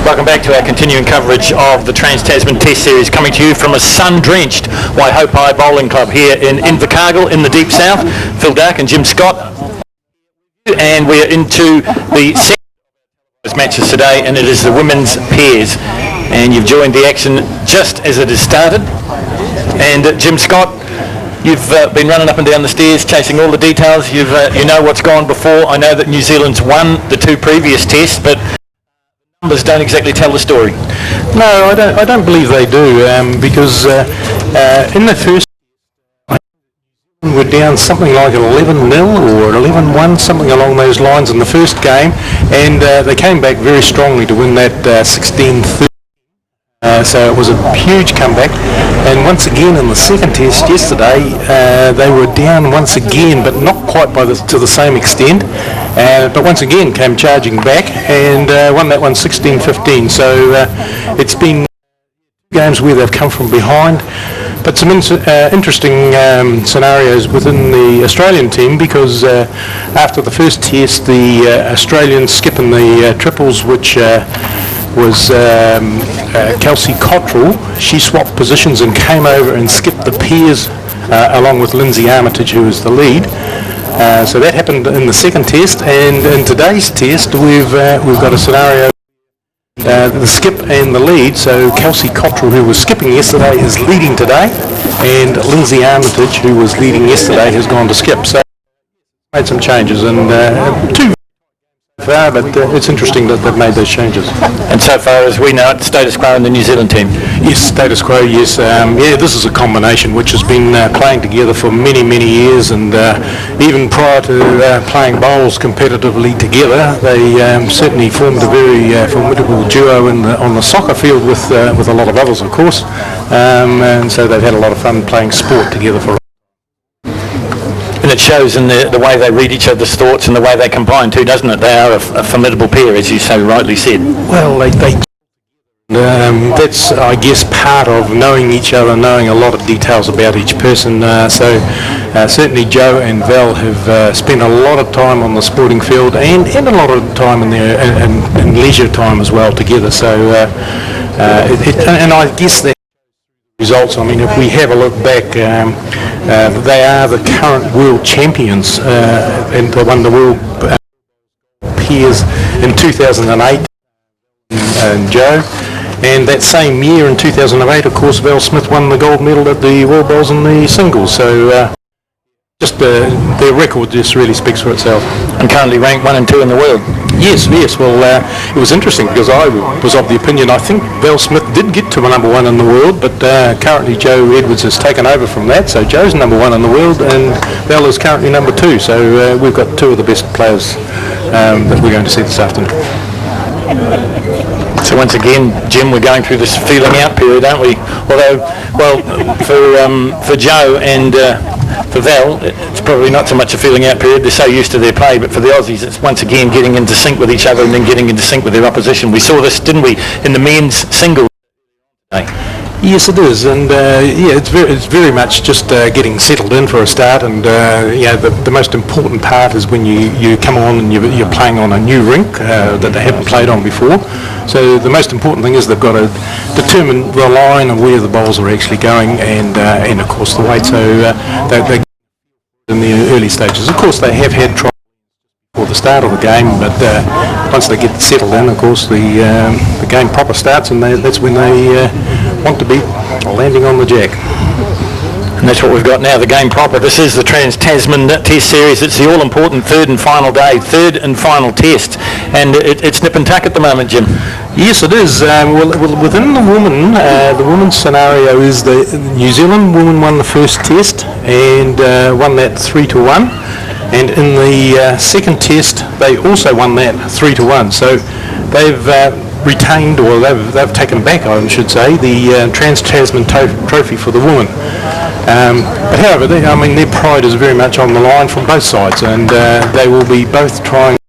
Welcome back to our continuing coverage of the TransTasman Test Series, coming to you from a sun-drenched Waihopai Bowling Club here in Invercargill in the deep south. Phil Dark and Jim Scott. And we're into the second matches today, and it is the women's pairs. And you've joined the action just as it has started. And Jim Scott, you've been running up and down the stairs, chasing all the details. You know what's gone before. I know that New Zealand's won the two previous tests, but numbers don't exactly tell the story. No, I don't believe they do, because in the first we're down something like 11-0 or 11-1, something along those lines in the first game, and they came back very strongly to win that 16-30. So it was a huge comeback, and once again in the second test yesterday they were down once again, but not quite to the same extent, but once again came charging back and won that one 16-15. So it's been games where they've come from behind, but some interesting scenarios within the Australian team, because after the first test the Australians skipping the triples, which was Kelsey Cottrell. She swapped positions and came over and skipped the pairs along with Lindsay Armitage, who was the lead. So that happened in the second test, and in today's test we've got a scenario, the skip and the lead. So Kelsey Cottrell, who was skipping yesterday, is leading today, and Lindsay Armitage, who was leading yesterday, has gone to skip. So made some changes, and two far, but it's interesting that they've made those changes. And so far as we know, it's status quo in the New Zealand team. Yes, status quo, yes. This is a combination which has been playing together for many, many years, and even prior to playing bowls competitively together, they certainly formed a very formidable duo on the soccer field with a lot of others, of course. And so they've had a lot of fun playing sport together for. And it shows in the way they read each other's thoughts and the way they combine too, doesn't it? They are a formidable pair, as you so rightly said. Well, that's, I guess, part of knowing each other, knowing a lot of details about each person. Certainly Joe and Val have spent a lot of time on the sporting field and a lot of time in leisure time as well together. So, and I guess that results, I mean, if we have a look back, they are the current world champions, and they won the world pairs in 2008, and Joe. And that same year in 2008, of course, Val Smith won the gold medal at the World Bowls in the singles. So just their record just really speaks for itself. And currently ranked 1 and 2 in the world. Yes. Well, it was interesting because I was of the opinion, I think Val Smith did get to number 1 in the world, but currently Joe Edwards has taken over from that. So Joe's number 1 in the world and Val is currently number 2. So we've got 2 of the best players that we're going to see this afternoon. So once again, Jim, we're going through this feeling out period, aren't we? Although, well, for Joe and for Val, it's probably not so much a feeling out period. They're so used to their play, but for the Aussies, it's once again getting into sync with each other and then getting into sync with their opposition. We saw this, didn't we, in the men's singles today? Yes, it is, and it's very much just getting settled in for a start, and the most important part is when you come on and you're playing on a new rink that they haven't played on before. So the most important thing is they've got to determine the line and where the bowls are actually going, and of course the weight. So they in the early stages. Of course, they have had trials before the start of the game, but once they get settled in, of course, the game proper starts, and that's when they want to be landing on the jack. And that's what we've got now, the game proper. This is the TransTasman Test Series. It's the all-important third and final test. And it's nip and tuck at the moment, Jim. Yes, it is. Well, within the women's scenario is the New Zealand women won the first test and won that 3-1. And in the second test, they also won that 3-1. So they've retained, or they've taken back, I should say, the TransTasman trophy for the women. But however, their pride is very much on the line from both sides, and they will be both trying to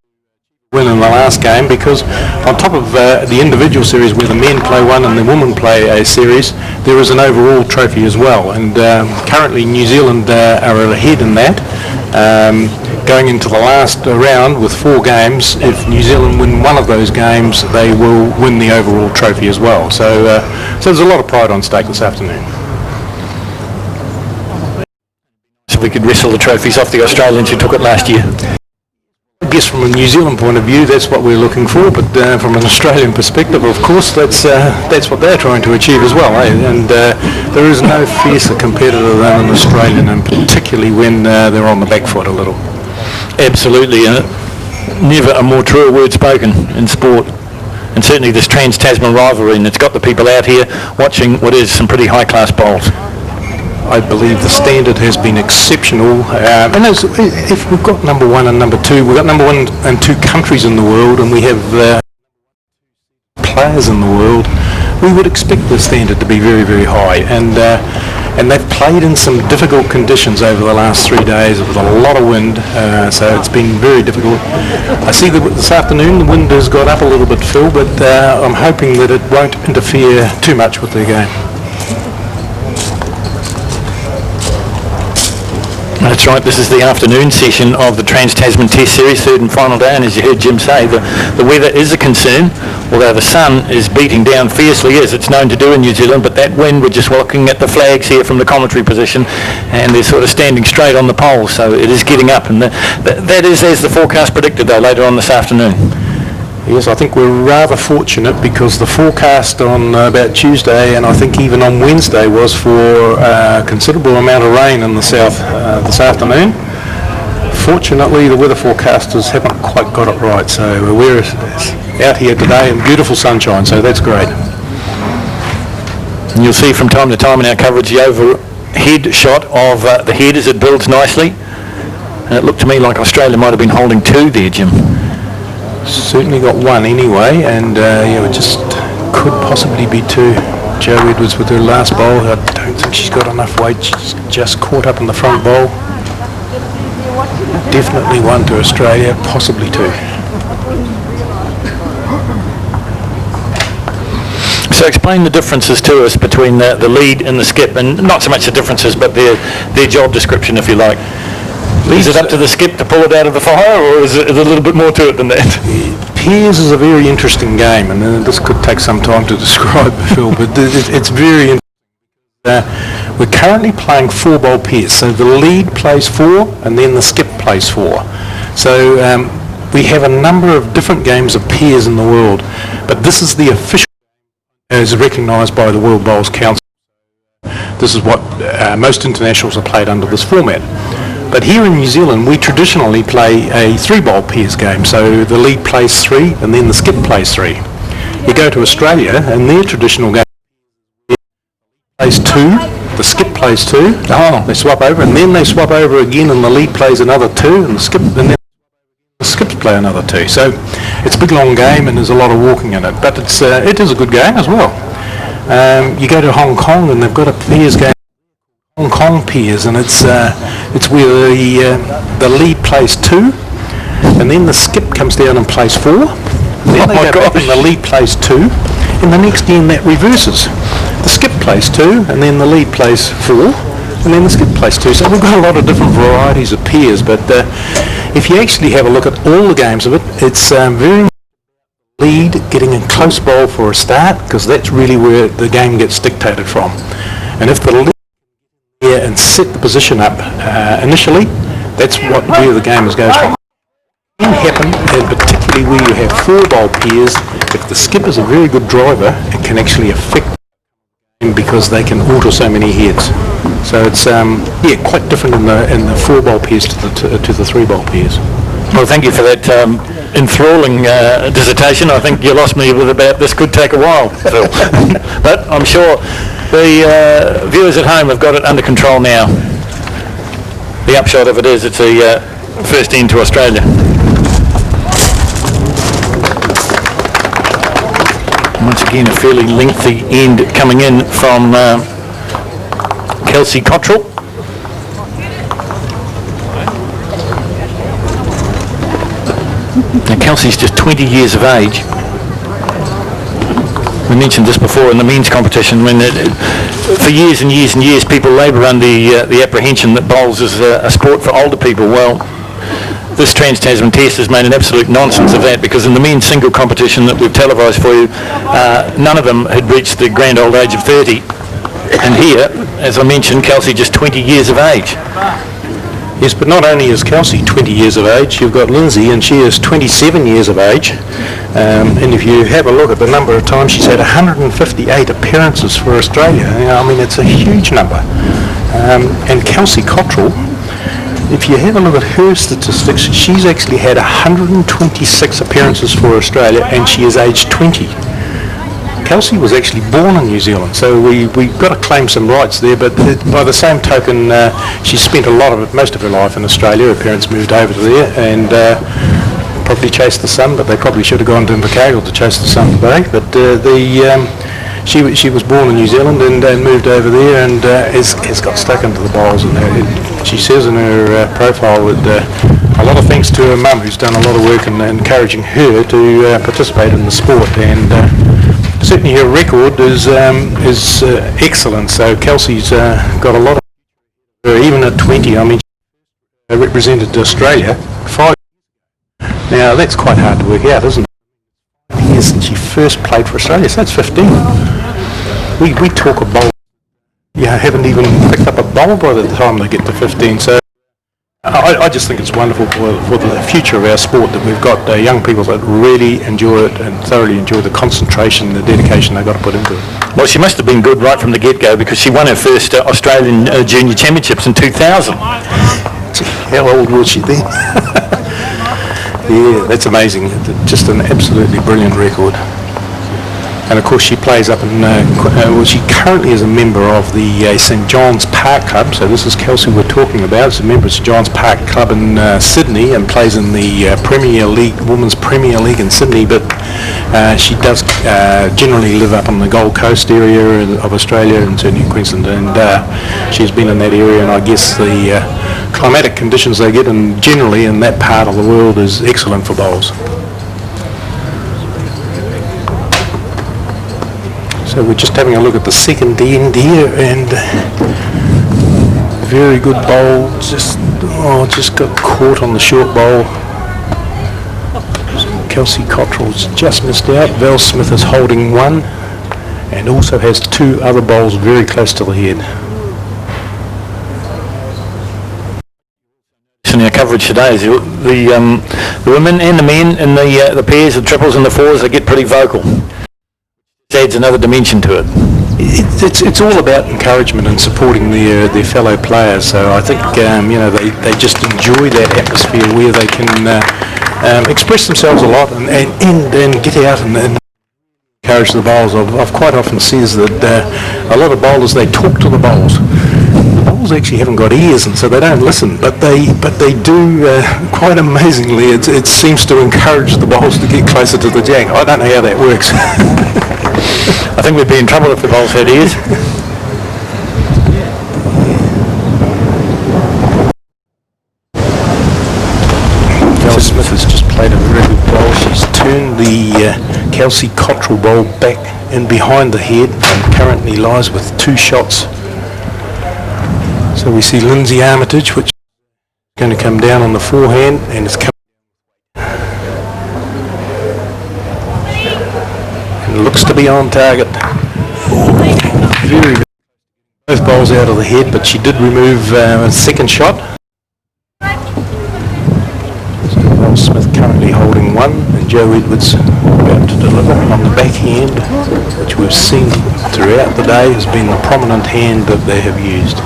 win in the last game, because on top of the individual series where the men play one and the women play a series, there is an overall trophy as well, and currently New Zealand are ahead in that. going into the last round with 4 games. If New Zealand win one of those games, they will win the overall trophy as well. So there's a lot of pride on stake this afternoon. So we could wrestle the trophies off the Australians who took it last year. I guess from a New Zealand point of view, that's what we're looking for, but from an Australian perspective, of course, that's what they're trying to achieve as well. And there is no fiercer competitor than an Australian, and particularly when they're on the back foot a little. Absolutely. Never a more truer word spoken in sport. And certainly this TransTasman rivalry, and it's got the people out here watching what is some pretty high-class bowls. I believe the standard has been exceptional. And if we've got number 1 and number 2, we've got number 1 and 2 countries in the world, and we have players in the world, we would expect the standard to be very, very high. And they've played in some difficult conditions over the last 3 days with a lot of wind, so it's been very difficult. I see that this afternoon the wind has got up a little bit, Phil, but I'm hoping that it won't interfere too much with the game. That's right, this is the afternoon session of the TransTasman Test Series, third and final day, and as you heard Jim say, the weather is a concern, although the sun is beating down fiercely as it's known to do in New Zealand, but that wind, we're just looking at the flags here from the commentary position, and they're sort of standing straight on the poles, so it is getting up, and that is as the forecast predicted though later on this afternoon. Yes, I think we're rather fortunate because the forecast on about Tuesday and I think even on Wednesday was for a considerable amount of rain in the south this afternoon. Fortunately, the weather forecasters haven't quite got it right, so we're out here today in beautiful sunshine, so that's great. And you'll see from time to time in our coverage the overhead shot of the head as it builds nicely, and it looked to me like Australia might have been holding 2 there, Jim. Certainly got 1 anyway, and it just could possibly be 2. Jo Edwards with her last bowl, I don't think she's got enough weight, she's just caught up in the front bowl. Definitely 1 to Australia, possibly 2. So explain the differences to us between the lead and the skip, and not so much the differences, but their job description, if you like. Is it up to the skip to pull it out of the fire, or is it a little bit more to it than that? Pairs is a very interesting game, and this could take some time to describe, Phil, but it's very interesting. We're currently playing 4-bowl pairs, so the lead plays 4, and then the skip plays 4. So we have a number of different games of pairs in the world, but this is the official as recognised by the World Bowls Council. This is what most internationals are played under this format. But here in New Zealand, we traditionally play a 3-bowl pairs game. So the lead plays 3 and then the skip plays 3. You go to Australia and their traditional game plays 2, the skip plays 2, they swap over, and then they swap over again and the lead plays another 2 and then the skips play another 2. So it's a big long game and there's a lot of walking in it. But it is a good game as well. You go to Hong Kong and they've got a pairs game, Hong Kong pairs, and it's where the lead plays 2, and then the skip comes down and plays 4. Then they go back and the lead plays 2, and the next game that reverses. The skip plays 2, and then the lead plays 4, and then the skip plays 2. So we've got a lot of different varieties of pairs, but if you actually have a look at all the games of it, it's very lead getting a close bowl for a start, because that's really where the game gets dictated from. And if the lead and set the position up initially, that's where the game goes from. It can happen, and particularly where you have 4-bowl pairs, if the skip is a very good driver, it can actually affect the game because they can alter so many heads. So it's quite different in the 4-bowl pairs to the 3-bowl pairs. Well, thank you for that enthralling dissertation. I think you lost me with about this could take a while, Phil. But I'm sure the viewers at home have got it under control now. The upshot of it is it's a first end to Australia. Once again, a fairly lengthy end coming in from Kelsey Cottrell. Now, Kelsey's just 20 years of age. We mentioned this before in the men's competition, when for years and years and years people labour under the apprehension that bowls is a sport for older people. Well, this TransTasman test has made an absolute nonsense of that, because in the men's single competition that we've televised for you, none of them had reached the grand old age of 30. And here, as I mentioned, Kelsey just 20 years of age. Yes, but not only is Kelsey 20 years of age, you've got Lindsay, and she is 27 years of age. And if you have a look at the number of times, she's had 158 appearances for Australia. I mean, it's a huge number. And Kelsey Cottrell, if you have a look at her statistics, she's actually had 126 appearances for Australia, and she is aged 20. Kelsey was actually born in New Zealand, so we've got to claim some rights there, but by the same token, she spent most of her life in Australia. Her parents moved over to there and probably chased the sun, but they probably should have gone to Invercargill to chase the sun today. But she was born in New Zealand and moved over there, and has got stuck into the bowls. And she says in her profile that a lot of thanks to her mum, who's done a lot of work in encouraging her to participate in the sport. And certainly her record is excellent. So Kelsey's got a lot of, even at 20. I mean, she represented Australia 5. Now that's quite hard to work out, isn't it? Years since she first played for Australia, so that's 15. We talk a bowl, haven't even picked up a bowl by the time they get to 15. So I just think it's wonderful for the future of our sport that we've got young people that really enjoy it and thoroughly enjoy the concentration and the dedication they've got to put into it. Well, she must have been good right from the get-go, because she won her first Australian Junior Championships in 2000. Gee, how old was she then? Yeah, that's amazing. Just an absolutely brilliant record. And of course she plays up in, she currently is a member of the St John's Park Club, so this is Kelsey we're talking about. She's a member of St John's Park Club in Sydney and plays in the Premier League, Women's Premier League in Sydney, but she does generally live up on the Gold Coast area of Australia and certainly Queensland, and she's been in that area, and I guess the climatic conditions they get in generally in that part of the world is excellent for bowls. So we're just having a look at the second end here, and very good bowl, just got caught on the short bowl. So Kelsey Cottrell's just missed out. Val Smith is holding one and also has two other bowls very close to the head. In our coverage today is the women and the men in the pairs, the triples and the fours, they get pretty vocal. Adds another dimension to it. It's all about encouragement and supporting their fellow players. So I think they just enjoy that atmosphere where they can express themselves a lot and get out and encourage the bowls. I've quite often says that a lot of bowlers, they talk to the bowls. The bowls actually haven't got ears, and so they don't listen. But they do quite amazingly. It seems to encourage the bowls to get closer to the jack. I don't know how that works. I think we'd be in trouble if the bowls had ears. Val Smith has just played a very good bowl. She's turned the Kelsey Cottrell bowl back in behind the head and currently lies with two shots. So we see Lindsay Armitage, which is going to come down on the forehand, and it's coming. Looks to be on target. Very good. Both bowls out of the head, but she did remove a second shot. So Val Smith currently holding one, and Joe Edwards about to deliver on the backhand, which we've seen throughout the day has been the prominent hand that they have used.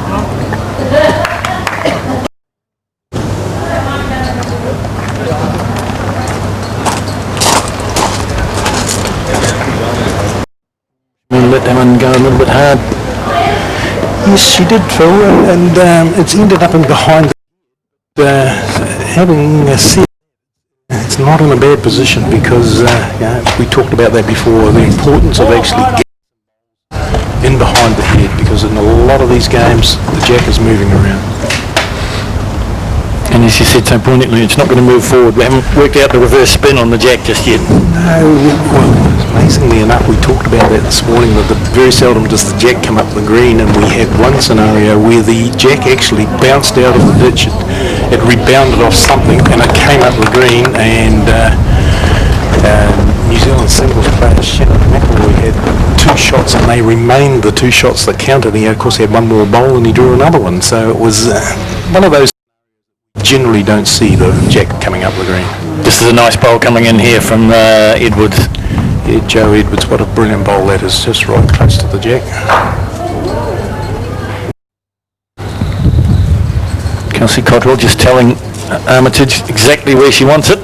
Let that one go a little bit hard. Yes, she did, Phil, and it's ended up in behind. Having said, it's not in a bad position because we talked about that before. The importance of actually getting in behind the head, because in a lot of these games the jack is moving around. And as you said so poignantly, it's not going to move forward. We haven't worked out the reverse spin on the jack just yet. No, well, amazingly enough, we talked about that this morning, that very seldom does the jack come up the green, and we had one scenario where the jack actually bounced out of the ditch. it rebounded off something and it came up the green, and New Zealand singles player Shannon McElroy had 2 shots, and they remained the 2 shots that counted. He, of course, had one more bowl and he drew another one. So it was one of those generally don't see the jack coming up the green. This is a nice bowl coming in here from Edwards. Yeah, Joe Edwards, what a brilliant bowl that is, just right close to the jack. Kelsey Cottrell just telling Armitage exactly where she wants it.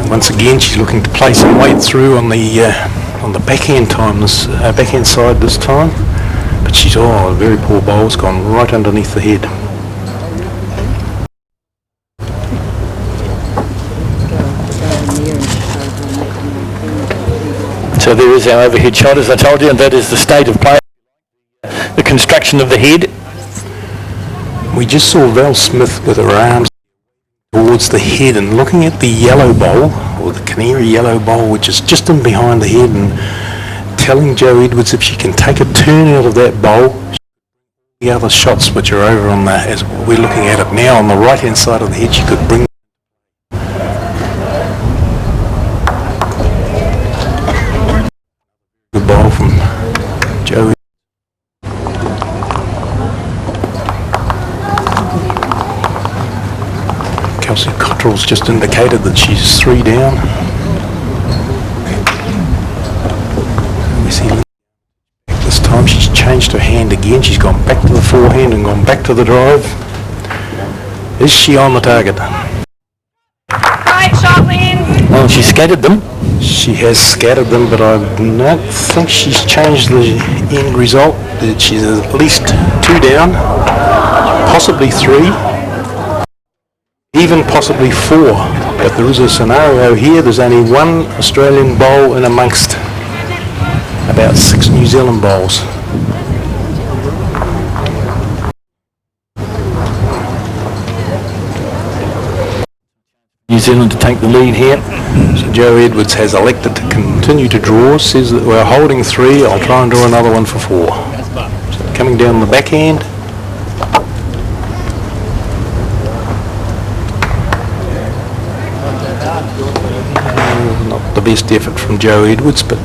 Once again, she's looking to play some weight through on the backhand backhand side this time. But she's, a very poor bowl's gone right underneath the head. So there is our overhead shot, as I told you, and that is the state of play, the construction of the head. We just saw Val Smith with her arms towards the head and looking at the yellow bowl, or the canary yellow bowl, which is just in behind the head, and telling Joe Edwards if she can take a turn out of that bowl, the other shots which are over on the, as we're looking at it now, on the right hand side of the head, she could bring the bowl from Joe. Kelsey Cottrell's just indicated that she's 3 down. We see this time she's changed her hand again. She's gone back to the forehand and gone back to the drive. Is she on the target? Right, shot lanes. Well, she scattered them. She has scattered them, but I don't think she's changed the end result. She's at least 2 down, possibly 3. Even possibly 4, but there is a scenario here. There's only 1 Australian bowl in amongst about 6 New Zealand bowls. New Zealand to take the lead here. So Joe Edwards has elected to continue to draw, says that we're holding 3, I'll try and draw another one for 4. So coming down the backhand. Not the best effort from Joe Edwards, but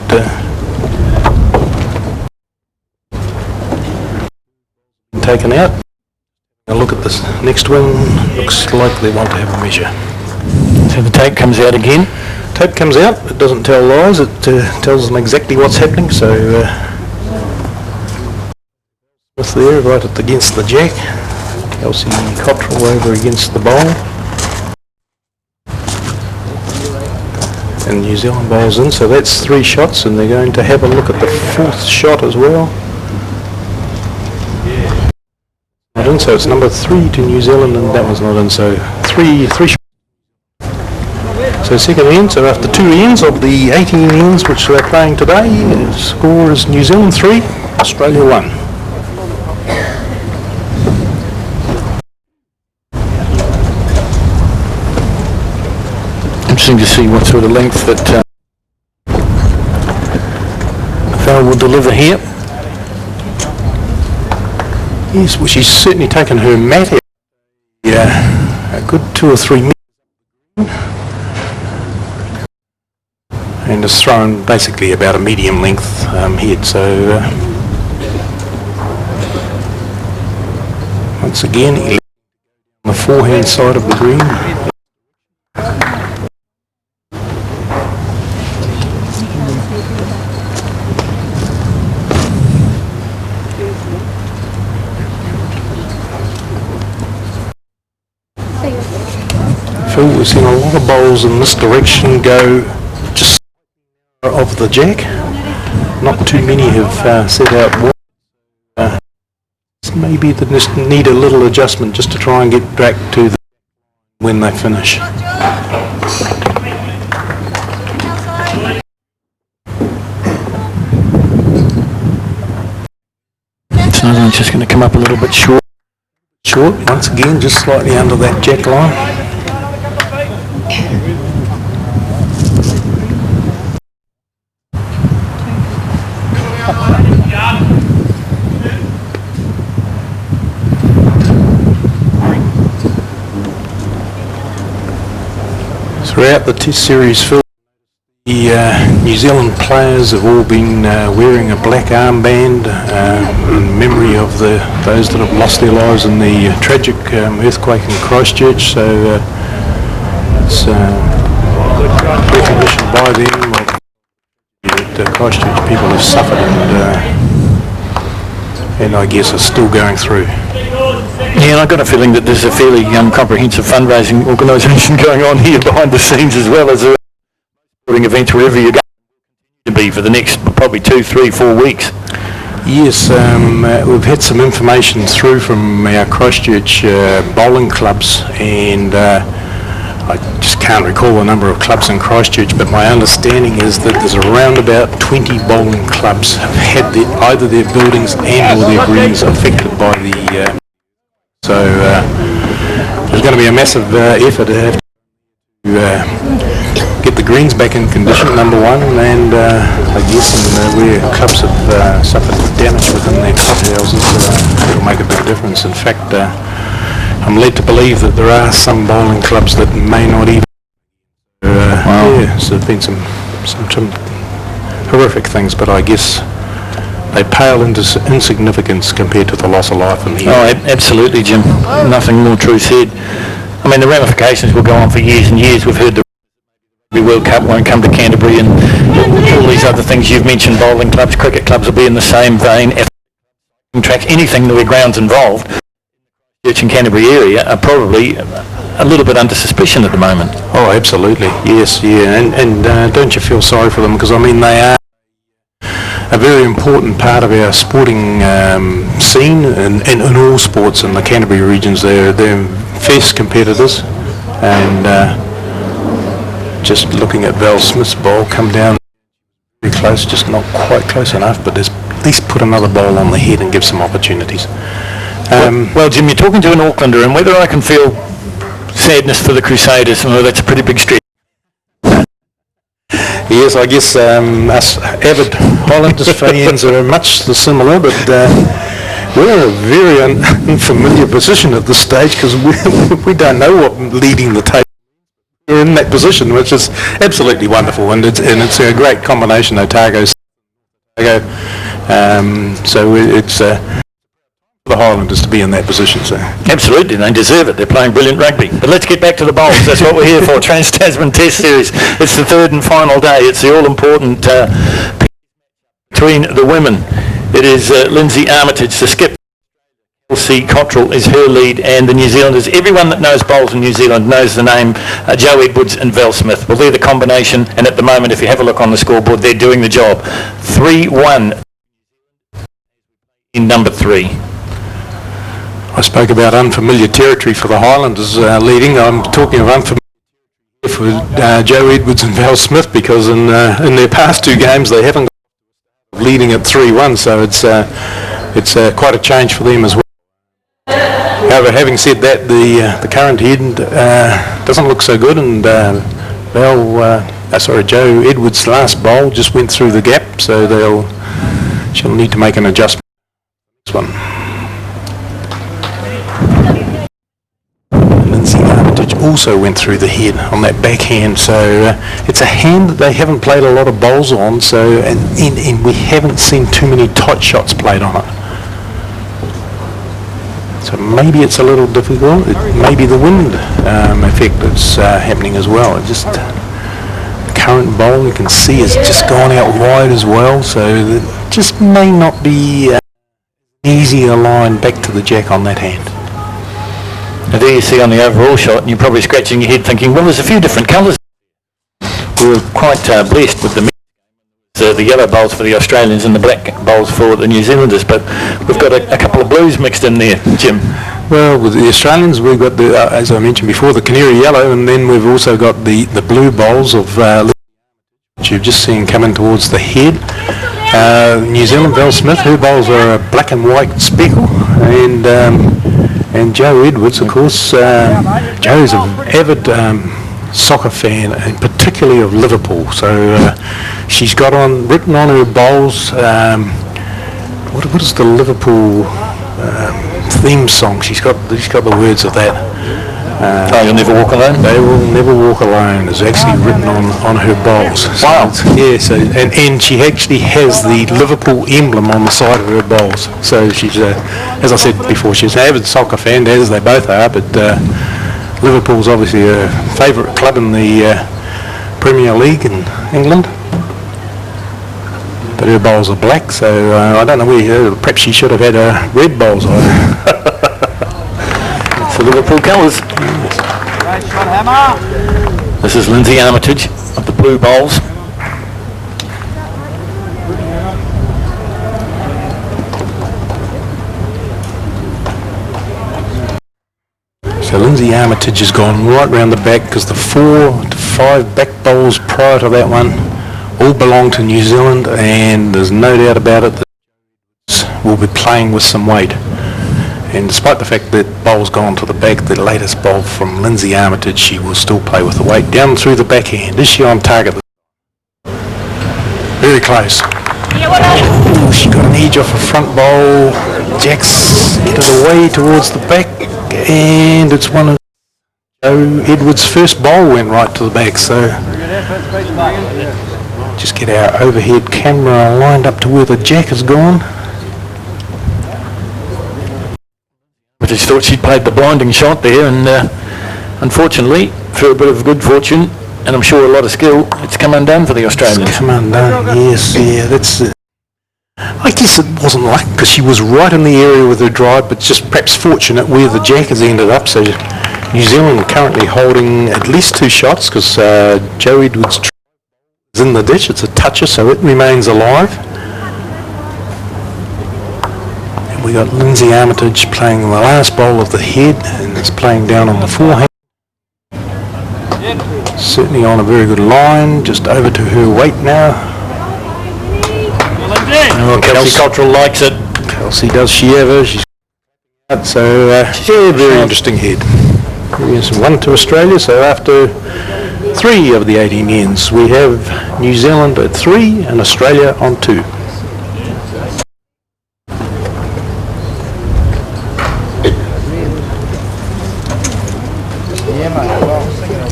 taken out. A look at this next one, looks like they want to have a measure. So the tape comes out again. Tape comes out, it doesn't tell lies, it tells them exactly what's happening, so Smith there right against the jack, Kelsey Cottrell over against the bowl. And New Zealand bowls in, so that's 3 shots, and they're going to have a look at the 4th shot as well. Not in, so it's number 3 to New Zealand, and that one's not in, so 3 shots. So second end, so after 2 ends of the 18 ends which they're playing today, the score is New Zealand 3, Australia 1. Interesting to see what sort of length that Val will deliver here. Yes, well, she's certainly taken her mat out. Yeah, a good 2 or 3 minutes. And is thrown basically about a medium length head. So once again, on the forehand side of the green. Phil, we've seen a lot of bowls in this direction go just of the jack. Not too many have set out wide. Maybe they just need a little adjustment just to try and get back to the when they finish. So another one's just going to come up a little bit short. Short, once again, just slightly under that jack line. Throughout the Test series, Phil, the New Zealand players have all been wearing a black armband in memory of those that have lost their lives in the tragic earthquake in Christchurch. So it's recognition by them that the Christchurch people have suffered and I guess are still going through. Yeah, and I've got a feeling that there's a fairly comprehensive fundraising organisation going on here behind the scenes, as well as sporting events wherever you're going to be for the next probably 2, 3, 4 weeks. Yes, we've had some information through from our Christchurch bowling clubs, and I just can't recall the number of clubs in Christchurch, but my understanding is that there's around about 20 bowling clubs have had either their buildings and or their greens affected by the so there's going to be a massive effort to have to get the greens back in condition, number one, and I guess where clubs have suffered damage within their clubhouses, it'll make a big difference. In fact, I'm led to believe that there are some bowling clubs that may not even. Yeah, so there's been some horrific things, but I guess they pale into insignificance compared to the loss of life in the Oh, absolutely, Jim. Nothing more true said. I mean, the ramifications will go on for years and years. We've heard the World Cup won't come to Canterbury, and all these other things you've mentioned, bowling clubs, cricket clubs will be in the same vein. Tracks, anything where grounds involved, Church and Canterbury area are probably a little bit under suspicion at the moment. Oh, absolutely. Yes, yeah. And don't you feel sorry for them? Because, I mean, they are a very important part of our sporting scene in all sports in the Canterbury regions. They're fierce competitors, and just looking at Val Smith's bowl come down very close, just not quite close enough, but there's at least put another bowl on the head and give some opportunities. Well, Jim, you're talking to an Aucklander, and whether I can feel sadness for the Crusaders, well, that's a pretty big stretch. Yes, I guess us avid Highlanders fans are much similar, but we're in a very unfamiliar position at this stage because we don't know what leading the table. We're in that position, which is absolutely wonderful, and it's a great combination, Otago. So it's for the Highlanders to be in that position. So Absolutely, they deserve it. They're playing brilliant rugby. But let's get back to the bowls. That's what we're here for. TransTasman Test Series. It's the third and final day. It's the all-important between the women. It is Lindsay Armitage, the skip. Kelsey Cottrell is her lead, and the New Zealanders. Everyone that knows bowls in New Zealand knows the name Joe Edwards and Val Smith. Well, they're the combination, and at the moment, if you have a look on the scoreboard, they're doing the job. 3-1 in number 3. I spoke about unfamiliar territory for the Highlanders leading. I'm talking of unfamiliar for Joe Edwards and Val Smith because in their past 2 games they haven't got leading at 3-1, so it's quite a change for them as well. However, having said that, the current head doesn't look so good, and Joe Edwards' last bowl just went through the gap, so she'll need to make an adjustment to this one. Lindsay Armitage also went through the head on that backhand, so it's a hand that they haven't played a lot of bowls on, so and we haven't seen too many tight shots played on it. So maybe it's a little difficult. Maybe the wind effect that's happening as well. It just the current bowl you can see has just gone out wide as well, so it just may not be easy a line back to the jack on that hand. Now there you see on the overall shot, and you're probably scratching your head thinking, well, there's a few different colours. We were quite blessed with the yellow bowls for the Australians and the black bowls for the New Zealanders, but we've got a couple of blues mixed in there, Jim. Well, with the Australians, we've got, as I mentioned before, the canary yellow, and then we've also got the blue bowls of which you've just seen coming towards the head. New Zealand, Val Smith, her bowls are a black and white speckle, and Joe Edwards, of course, Joe's an avid soccer fan, and particularly of Liverpool. So she's got written on her bowls, what is the Liverpool theme song? She's got the words of that. Oh, you'll never walk alone? They will never walk alone is actually written on her bowls. So Wow. Yeah, so, and she actually has the Liverpool emblem on the side of her bowls. So she's, as I said before, she's an avid soccer fan, as they both are, but Liverpool's obviously a favourite club in the Premier League in England. But her bowls are black, so I don't know where, perhaps she should have had red bowls on. It's the Liverpool colours. This is Lindsay Armitage of the Blue Bowls. So Lindsay Armitage has gone right round the back because the 4 to 5 back bowls prior to that one all belong to New Zealand, and there's no doubt about it that we'll be playing with some weight. And despite the fact that bowl's gone to the back, the latest bowl from Lindsay Armitage, she will still play with the weight down through the backhand. Is she on target? Very close. Oh, she got an edge off her front bowl. Jacks get it away towards the back, and it's one of Joe Edwards' first bowl went right to the back. So just get our overhead camera lined up to where the jack has gone. I just thought she'd played the blinding shot there, and unfortunately, through a bit of good fortune, and I'm sure a lot of skill, it's come undone for the Australians. It's come undone, yes, yeah, that's I guess it wasn't luck because she was right in the area with her drive, but just perhaps fortunate where the jack has ended up. So New Zealand currently holding at least 2 shots because Joe Edwards is in the ditch. It's a toucher, so it remains alive. And we got Lindsay Armitage playing the last bowl of the head, and it's playing down on the forehand. Certainly on a very good line, just over to her weight now. Oh, Kelsey Cottrell likes it. Kelsey does she ever. She's so very interesting head. Yes, 1 to Australia. So after 3 of the 18 ends, we have New Zealand at 3 and Australia on 2.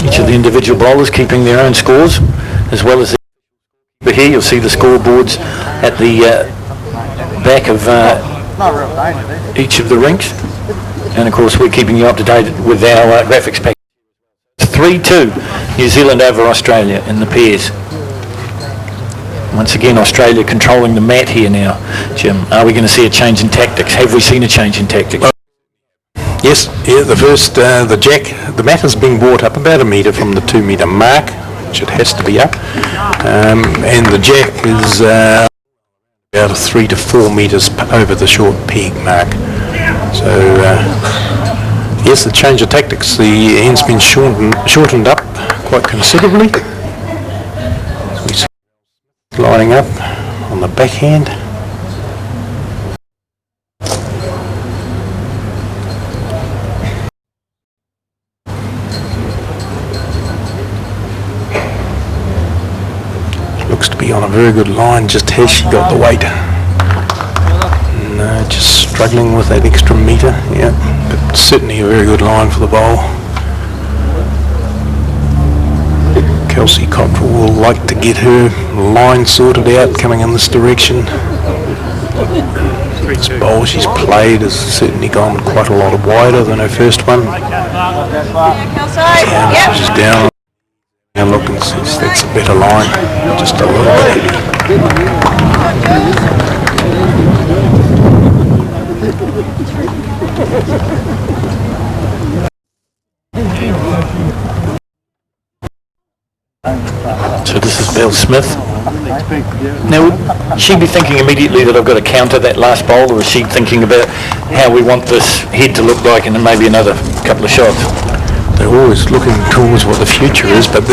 Each of the individual bowlers keeping their own scores, as well as here you'll see the scoreboards at the back of each of the rinks, and of course we're keeping you up to date with our graphics pack. 3-2 New Zealand over Australia in the pairs. Once again Australia controlling the mat here now. Jim, are we going to see a change in tactics? Have we seen a change in tactics? Yes, yeah, the first, the mat has been brought up about a metre from the 2 metre mark, which it has to be up, and the jack is about 3 to 4 metres over the short peg mark. So yes, the change of tactics, the end's been shortened up quite considerably. So we see lining up on the backhand. Looks to be on a very good line. Just has she got the weight? No, just struggling with that extra metre. Yeah, but certainly a very good line for the bowl. Kelsey Cottrell will like to get her line sorted out coming in this direction. This bowl she's played has certainly gone quite a lot wider than her first one. Yeah, she's down. And look and see, that's a better line, just a little bit. So this is Bill Smith. Now, would she be thinking immediately that I've got to counter that last bowl, or is she thinking about how we want this head to look like and then maybe another couple of shots? They're always looking towards what the future is, but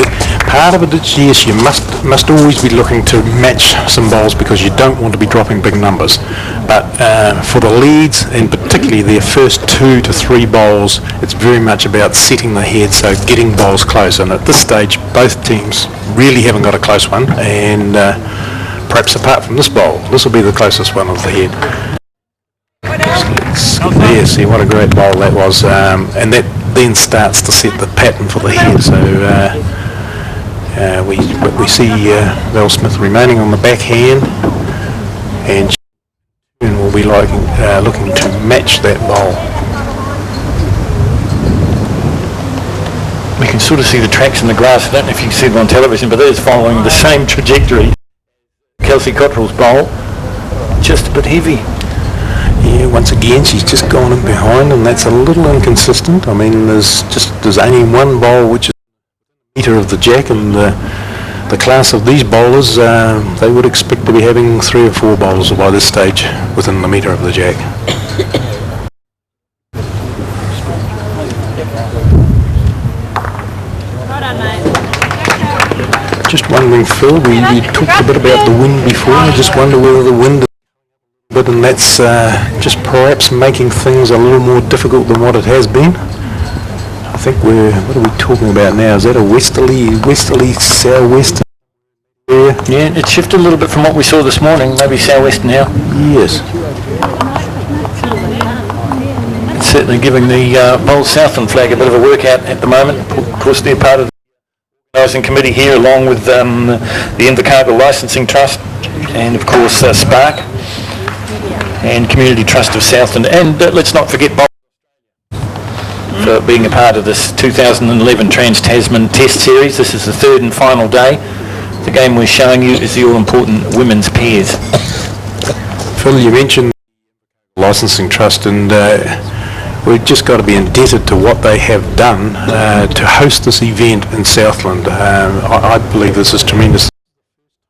part of it is, yes, you must always be looking to match some bowls because you don't want to be dropping big numbers. But for the leads, and particularly their first 2 to 3 bowls, it's very much about setting the head, so getting bowls close. And at this stage, both teams really haven't got a close one, and perhaps apart from this bowl, this will be the closest one of the head. Let's see what a great bowl that was, and that then starts to set the pattern for the head. So we see Val Smith remaining on the backhand, and will be looking to match that bowl. We can sort of see the tracks in the grass. I don't know if you can see them on television, but it is following the same trajectory. Kelsey Cottrell's bowl, just a bit heavy. Yeah, once again she's just gone in behind, and that's a little inconsistent. I mean, there's only one bowl which is a metre of the jack, and the class of these bowlers, they would expect to be having 3 or 4 bowls by this stage within the metre of the jack. Just wondering, Phil, we talked a bit about the wind before. I just wonder whether the wind is a bit, and that's just perhaps making things a little more difficult than what it has been. I think what are we talking about now? Is that a westerly southwest area? Yeah, it shifted a little bit from what we saw this morning, maybe southwest now. Yes. It's certainly giving the Bowls Southland flag a bit of a workout at the moment. Of course, they're part of organising committee here, along with the Invercargill Licensing Trust, and of course Spark and Community Trust of Southland, and let's not forget Bob for being a part of this 2011 TransTasman Test Series. This is the 3rd and final day. The game we're showing you is the all-important women's pairs. Phil, you mentioned the Licensing Trust, and we've just got to be indebted to what they have done to host this event in Southland. I believe this is tremendous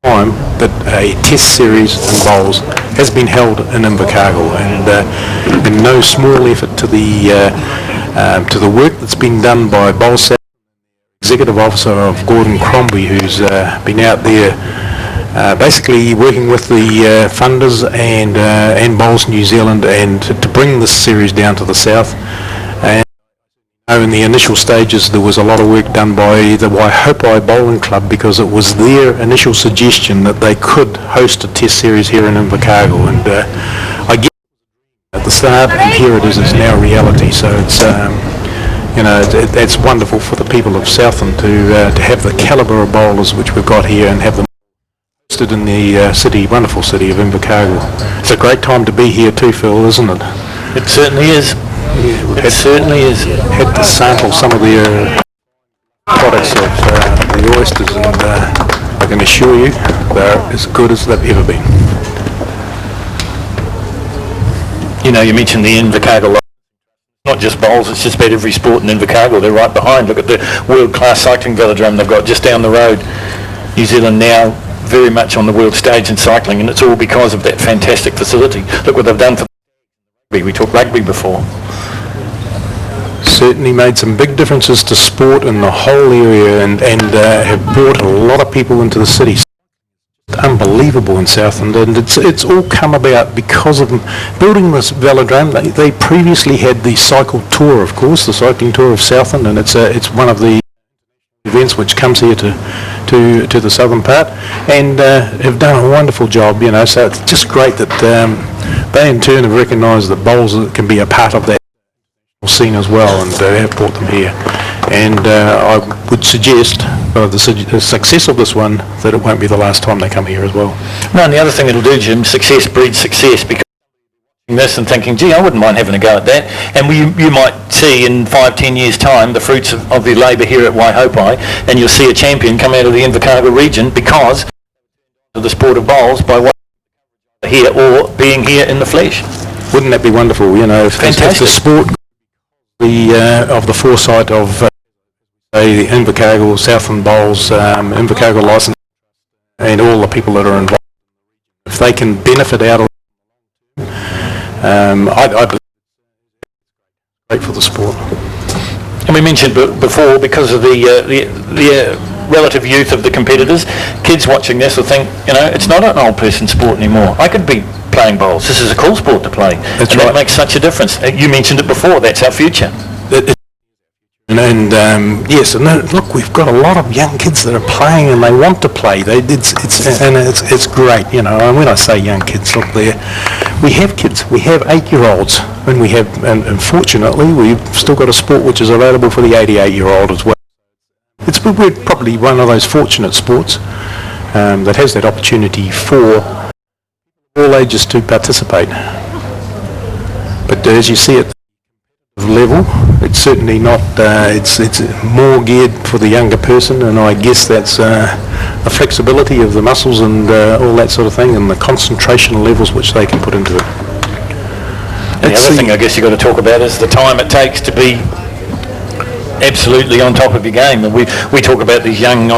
time that a test series in bowls has been held in Invercargill, and no small effort to the work that's been done by Bowls Southland, Executive Officer of Gordon Crombie, who's been out there basically working with the funders and Bowls New Zealand, and to bring this series down to the south. And in the initial stages there was a lot of work done by the Waihopai Bowling Club, because it was their initial suggestion that they could host a test series here in Invercargill, and I guess at the start, and here it is, it's now reality. So it's it's wonderful for the people of Southland to have the calibre of bowlers which we've got here, and have them hosted in the wonderful city of Invercargill. It's a great time to be here too, Phil, isn't it? It certainly is. Yeah, it certainly is. Had to sample some of the products of the oysters, and I can assure you they're as good as they've ever been. You know, you mentioned the Invercargill. Not just bowls, it's just about every sport in Invercargill. They're right behind. Look at the world-class cycling velodrome they've got just down the road. New Zealand now very much on the world stage in cycling, and it's all because of that fantastic facility. Look what they've done for rugby. We talked rugby before. Certainly made some big differences to sport in the whole area, and have brought a lot of people into the city. Unbelievable in Southland, and it's all come about because of them building this velodrome. They previously had the cycle tour, of course, the cycling tour of Southland, and it's one of the events which comes here to the southern part, and have done a wonderful job, you know. So it's just great that they in turn have recognised that bowls can be a part of that scene as well, and have brought them here. And I would suggest, the success of this one, that it won't be the last time they come here as well. No, and the other thing it'll do, Jim, success breeds success, because this and thinking, gee, I wouldn't mind having a go at that. And you might see in 5-10 years' time the fruits of your labour here at Waihopai, and you'll see a champion come out of the Invercargill region because of the sport of bowls by here or being here in the flesh. Wouldn't that be wonderful? You know, if the sport of the foresight of the Invercargill, Southland Bowls, Invercargill Licence, and all the people that are involved, if they can benefit out of it, I believe it's great for the sport. And we mentioned before, because of the relative youth of the competitors, kids watching this will think, you know, it's not an old person sport anymore. I could be playing bowls. This is a cool sport to play. That's and right. That makes such a difference. You mentioned it before. That's our future. Yes, and look, we've got a lot of young kids that are playing and they want to play. It's great, you know. And when I say young kids, look, we have kids. We have 8-year-olds, and unfortunately, we've still got a sport which is available for the 88-year-old as well. We're probably one of those fortunate sports that has that opportunity for all ages to participate. But as you see at the level, it's certainly not, it's more geared for the younger person, and I guess that's the flexibility of the muscles and all that sort of thing, and the concentration levels which they can put into it. And the other thing I guess you've got to talk about is the time it takes to be absolutely on top of your game. And we talk about these young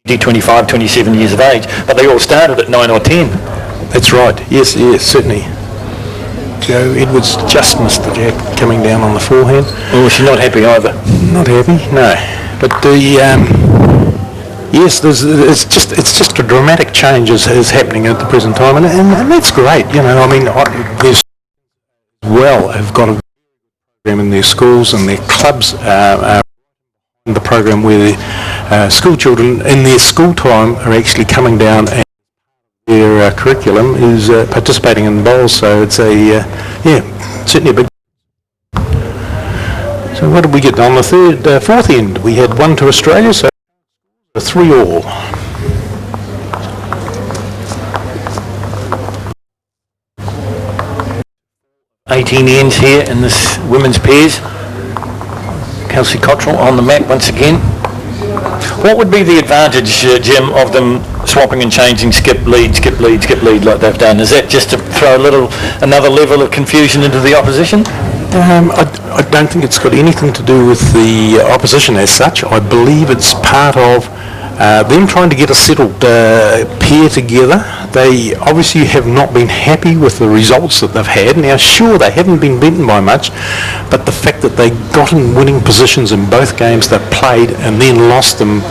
25, 27 years of age, but they all started at 9 or 10. That's right, yes, certainly. Joe Edwards just missed the jack coming down on the forehand. Oh, she's not happy either. Not happy, no. But yes, it's just a dramatic change is happening at the present time, and that's great. You know, I mean, there's have got a program in their schools, and their clubs are in the program where the school children in their school time are actually coming down and their curriculum is participating in bowls, so it's certainly a big. So what did we get on the fourth end? We had 1 to Australia, so 3-all. $18 ends here in this women's pairs. Kelsey Cottrell on the mat once again. What would be the advantage, Jim, of them swapping and changing skip lead like they've done? Is that just to throw another level of confusion into the opposition? I don't think it's got anything to do with the opposition as such. I believe it's part of them trying to get a settled pair together. They obviously have not been happy with the results that they've had. Now, sure, they haven't been beaten by much, but the fact that they got in winning positions in both games they've played and then lost them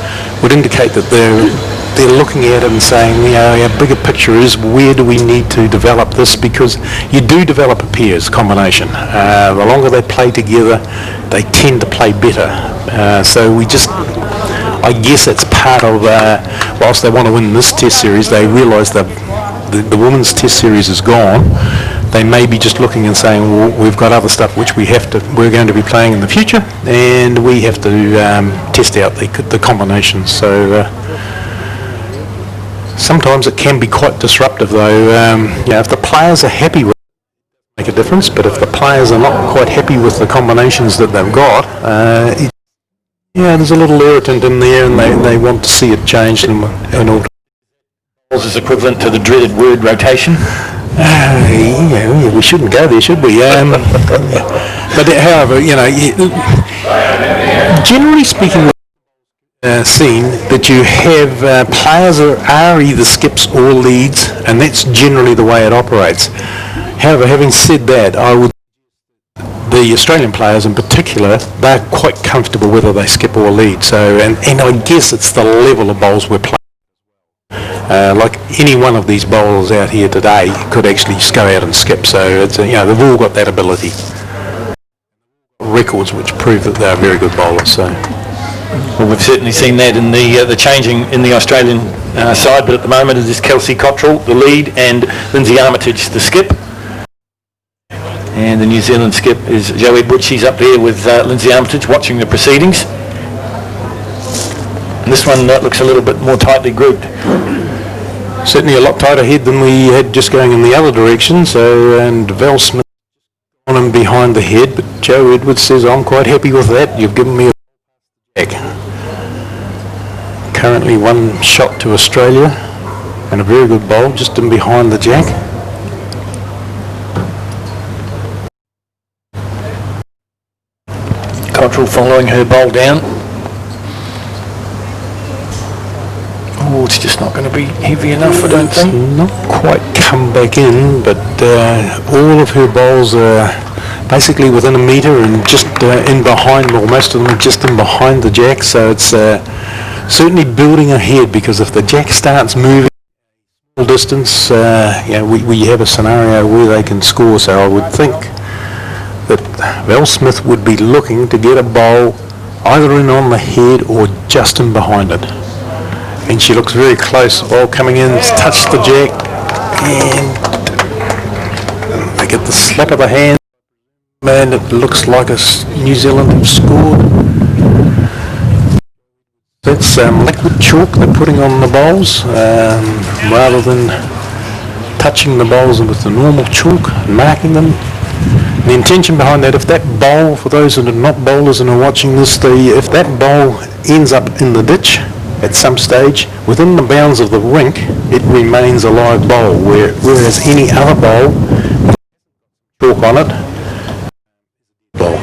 would indicate that they're looking at it and saying, you know, our bigger picture is where do we need to develop this, because you do develop a pairs combination. The longer they play together, they tend to play better. So I guess it's part of, whilst they want to win this test series, they realise that the women's test series is gone. They may be just looking and saying, well, we've got other stuff which we're going to be playing in the future, and we have to test out the combinations. So sometimes it can be quite disruptive, though. If the players are happy with it, make a difference, but if the players are not quite happy with the combinations that they've got, there's a little irritant in there, and they want to see it changed and all. Is equivalent to the dreaded word rotation. We shouldn't go there, should we? But however, generally speaking, seen that you have players are either skips or leads, and that's generally the way it operates. However, having said that, the Australian players in particular, they're quite comfortable whether they skip or lead. So, and I guess it's the level of bowls we're playing. Like any one of these bowlers out here today could actually just go out and skip. So it's they've all got that ability. Records which prove that they're very good bowlers. So. Well, we've certainly seen that in the changing in the Australian side, but at the moment it is Kelsey Cottrell, the lead, and Lindsay Armitage, the skip. And the New Zealand skip is Jo Edwards. She's up there with Lindsay Armitage watching the proceedings. And this one looks a little bit more tightly grouped. Certainly a lot tighter head than we had just going in the other direction. So, and Val Smith on him behind the head, but Jo Edwards says, I'm quite happy with that. You've given me a back. Currently 1 shot to Australia and a very good bowl just in behind the jack. Cottrell following her bowl down. Oh, it's just not going to be heavy enough, I don't think. Not quite come back in, but all of her bowls are basically within a metre and just in behind, or most of them are just in behind the jack, so it's certainly building ahead, because if the jack starts moving a distance, we have a scenario where they can score, so I would think that Val Smith would be looking to get a bowl either in on the head or just in behind it. And she looks very close. Ball coming in, it's touched the jack, and they get the slap of the hand, and it looks like New Zealand have scored. That's liquid chalk they're putting on the bowls rather than touching the bowls with the normal chalk and marking them. The intention behind that, if that bowl, for those that are not bowlers and are watching this, if that bowl ends up in the ditch at some stage, within the bounds of the rink, it remains a live bowl, whereas any other bowl, chalk on it, bowl.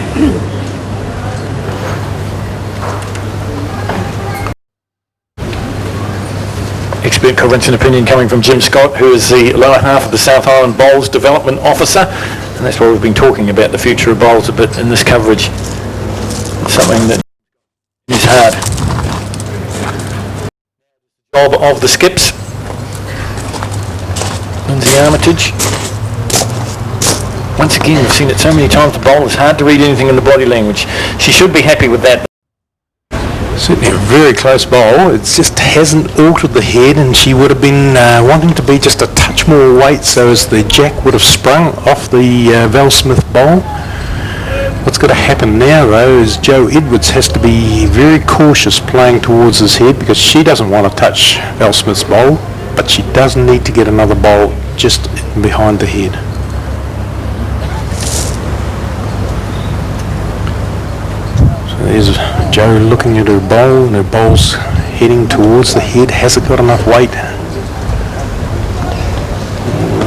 Expert comments and opinion coming from Jim Scott, who is the lower half of the South Island Bowls Development Officer, and that's why we've been talking about the future of bowls a bit in this coverage. It's something that is hard. Job of the skips. Lindsay Armitage. Once again, we've seen it so many times, the bowl, it's hard to read anything in the body language. She should be happy with that. Certainly a very close bowl. It just hasn't altered the head, and she would have been wanting to be just a touch more weight so as the jack would have sprung off the Val Smith bowl. What's going to happen now though is Joe Edwards has to be very cautious playing towards his head, because she doesn't want to touch Val Smith's bowl, but she does need to get another bowl just behind the head. There's Joe looking at her bowl, and her bowl's heading towards the head. Has it got enough weight?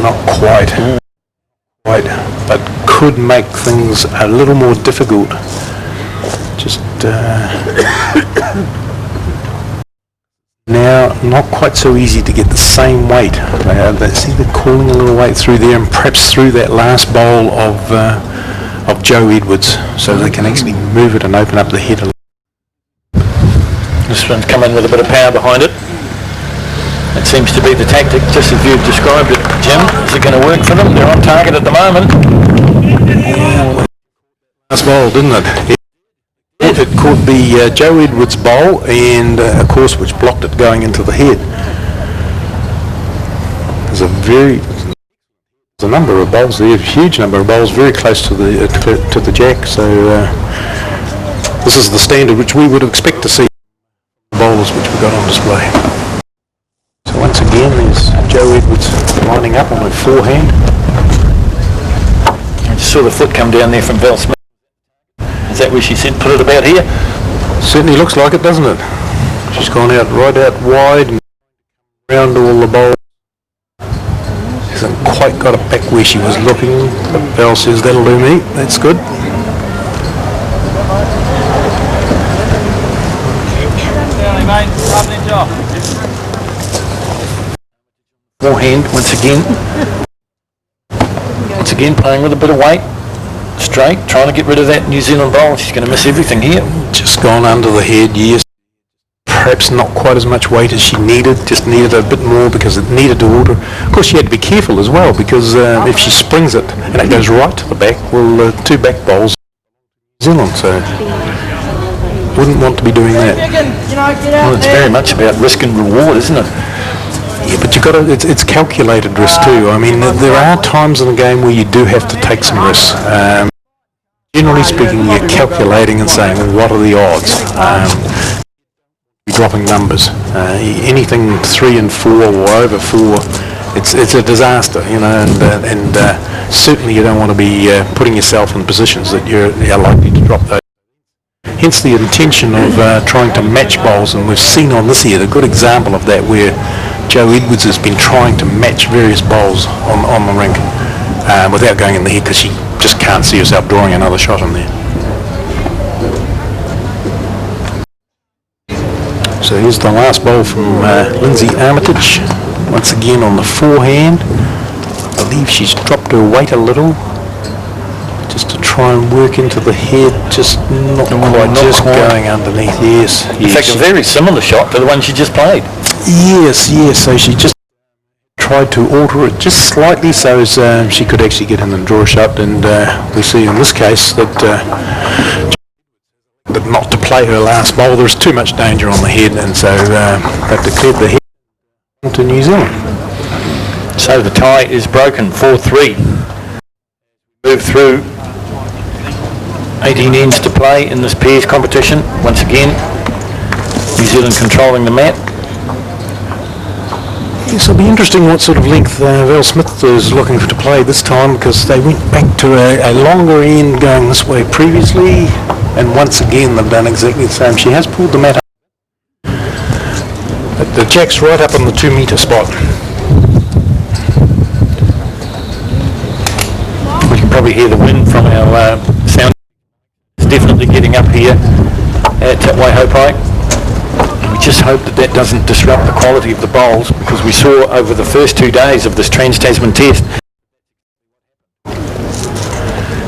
Not quite, but could make things a little more difficult. Just now, not quite so easy to get the same weight. See, they're calling a little weight through there, and perhaps through that last bowl of Joe Edwards, so they can actually move it and open up the head a little. This one's come in with a bit of power behind it. That seems to be the tactic, just as you've described it, Jim. Is it going to work for them? They're on target at the moment. Last bowl, didn't it? It caught the Joe Edwards bowl, and of course, which blocked it going into the head. There's a number of bowls there, a huge number of bowls, very close to the jack. So this is the standard which we would expect to see bowlers which we got on display. So once again, there's Joe Edwards lining up on her forehand. I just saw the foot come down there from Val Smith. Is that where she said put it about here? Certainly looks like it, doesn't it? She's gone out right out wide and around all the bowls. Hasn't quite got it back where she was looking, but Val says that'll do me. That's good. Forehand once again. Once again playing with a bit of weight. Straight, trying to get rid of that New Zealand bowl. She's going to miss everything here. Just gone under the head, yes. Perhaps not quite as much weight as she needed, just needed a bit more because it needed to alter. Of course, she had to be careful as well, because if she springs it and it goes right to the back, well, two back bowls New Zealand, so wouldn't want to be doing that. Well, it's very much about risk and reward, isn't it? Yeah, but you've got to, it's calculated risk too. I mean, there are times in the game where you do have to take some risks. Generally speaking, you're calculating and saying, well, what are the odds? Dropping numbers. Anything 3 and 4 or over 4, it's a disaster, you know, and certainly you don't want to be putting yourself in positions that you're likely to drop those. Hence the intention of trying to match bowls, and we've seen on this here a good example of that, where Joe Edwards has been trying to match various bowls on the rink without going in the head, because she just can't see herself drawing another shot in there. So here's the last bowl from Lindsay Armitage, once again on the forehand. I believe she's dropped her weight a little, just to try and work into the head, just not quite going underneath. Yes. In fact, a very similar shot to the one she just played. Yes, so she just tried to alter it just slightly so as she could actually get in and draw a shot, and we see in this case that not to play her last bowl. There's too much danger on the head, and so they've declared the head to New Zealand. So the tie is broken, 4-3. Move through 18 ends to play in this pairs competition. Once again, New Zealand controlling the mat. Yes, it'll be interesting what sort of length Val Smith is looking to play this time, because they went back to a longer end going this way previously, and once again they've done exactly the same. She has pulled the mat up, but the jack's right up on the 2 metre spot. We can probably hear the wind from our sound. It's definitely getting up here at Waihopai. We just hope that that doesn't disrupt the quality of the bowls, because we saw over the first 2 days of this TransTasman test.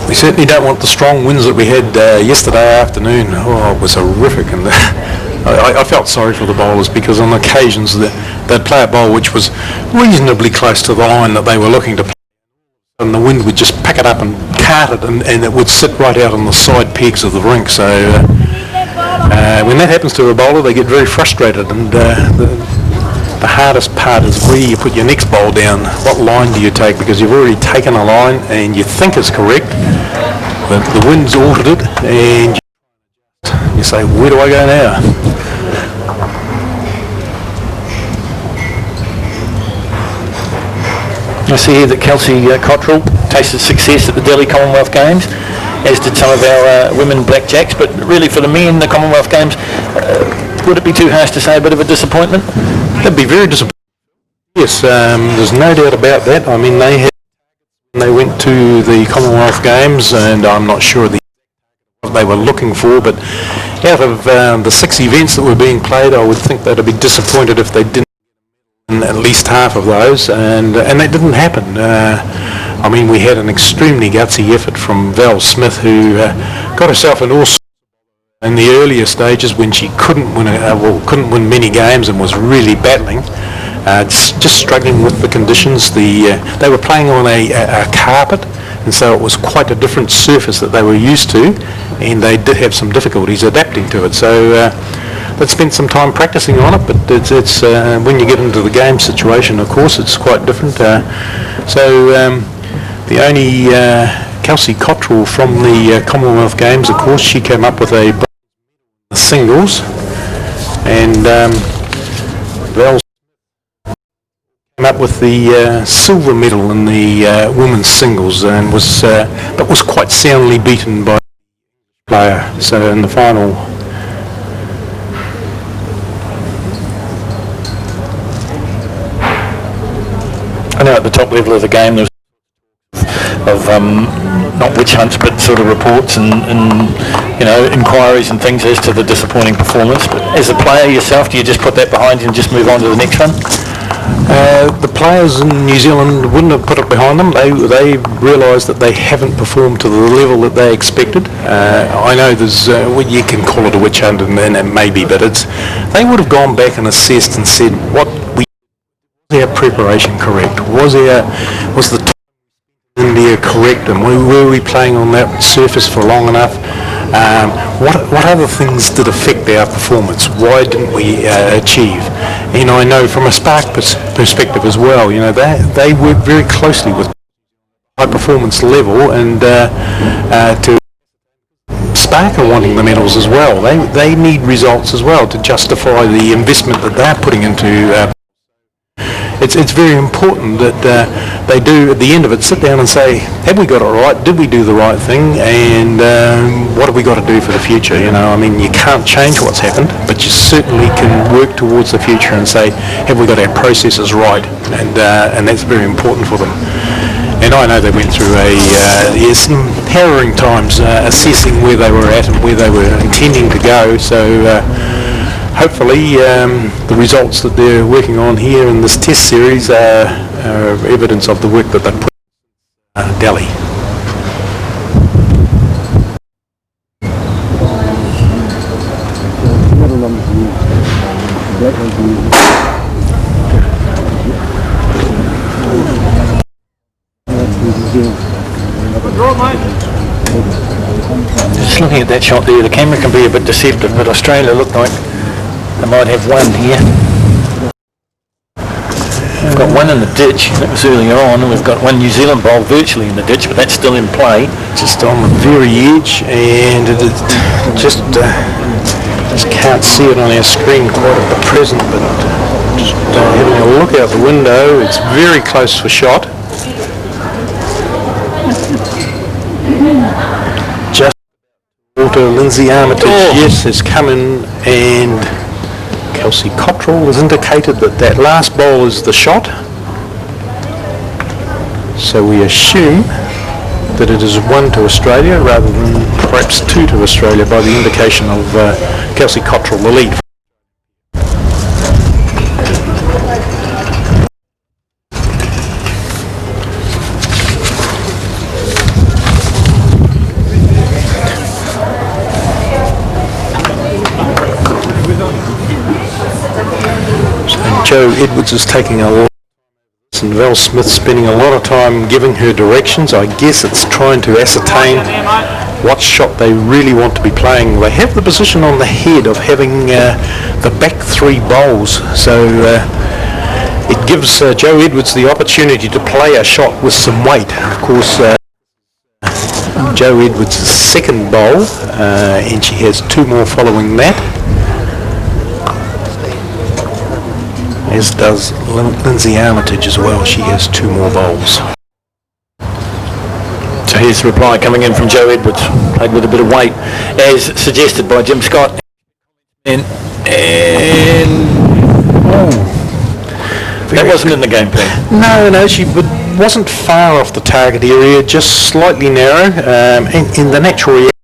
We certainly don't want the strong winds that we had yesterday afternoon. Oh, it was horrific, and I felt sorry for the bowlers, because on occasions they'd play a bowl which was reasonably close to the line that they were looking to play, and the wind would just pick it up and cart it, and it would sit right out on the side pegs of the rink. So when that happens to a bowler, they get very frustrated, and the hardest part is where you put your next bowl down. What line do you take? Because you've already taken a line and you think it's correct, but the wind's altered it, and you say, where do I go now? I see here that Kelsey Cottrell tasted success at the Delhi Commonwealth Games, as did some of our women blackjacks, but really for the men, the Commonwealth Games, would it be too harsh to say a bit of a disappointment? That'd be very disappointing. Yes, there's no doubt about that. I mean, they went to the Commonwealth Games, and I'm not sure what they were looking for, but out of the 6 events that were being played, I would think they'd be disappointed if they didn't win at least half of those, and that didn't happen. I mean, we had an extremely gutsy effort from Val Smith, who got herself in all sorts in the earlier stages when she couldn't win many games and was really battling, just struggling with the conditions. They were playing on a carpet, and so it was quite a different surface that they were used to, and they did have some difficulties adapting to it. So they spent some time practicing on it, but it's when you get into the game situation, of course, it's quite different. The only Kelsey Cottrell from the Commonwealth Games, of course, she came up with a singles, and Val came up with the silver medal in the women's singles, and was quite soundly beaten by a player. So in the final, I know at the top level of the game there was of not witch hunts, but sort of reports and inquiries and things as to the disappointing performance. But as a player yourself, do you just put that behind you and just move on to the next one? The players in New Zealand wouldn't have put it behind them. They realised that they haven't performed to the level that they expected. I know there's you can call it a witch hunt, and it may be, but they would have gone back and assessed and said, was our preparation correct? Was the India correct, and were we playing on that surface for long enough? What other things did affect our performance? Why didn't we achieve? I know from a Spark perspective as well, they work very closely with high performance level, and to Spark are wanting the medals as well. They need results as well to justify the investment that they're putting into. It's very important that they do, at the end of it, sit down and say, have we got it right? Did we do the right thing? And what have we got to do for the future? I mean, you can't change what's happened, but you certainly can work towards the future and say, have we got our processes right? And that's very important for them. And I know they went through some harrowing times assessing where they were at and where they were intending to go. So hopefully the results that they're working on here in this test series are evidence of the work that they put in Delhi. Just looking at that shot there, the camera can be a bit deceptive, but Australia look like they might have one here. We've got one in the ditch, that was earlier on, and we've got one New Zealand bowl virtually in the ditch, but that's still in play. Just on the very edge, and it just can't see it on our screen quite at the present, but just having a look out the window, it's very close for shot. Just water, Lindsay Armitage, yes, has come in, and Kelsey Cottrell has indicated that last bowl is the shot. So we assume that it is 1 to Australia rather than perhaps 2 to Australia by the indication of Kelsey Cottrell, the lead. Joe Edwards is taking a lot, and Val Smith spending a lot of time giving her directions. I guess it's trying to ascertain what shot they really want to be playing. They have the position on the head of having the back 3 bowls, so it gives Joe Edwards the opportunity to play a shot with some weight. Of course, Joe Edwards' second bowl, and she has 2 more following that. As does Lindsay Armitage as well. She has 2 more bowls. So here's the reply coming in from Joe Edwards, played with a bit of weight, as suggested by Jim Scott. And that wasn't in the game plan. No, she wasn't far off the target area, just slightly narrow. In the natural reaction,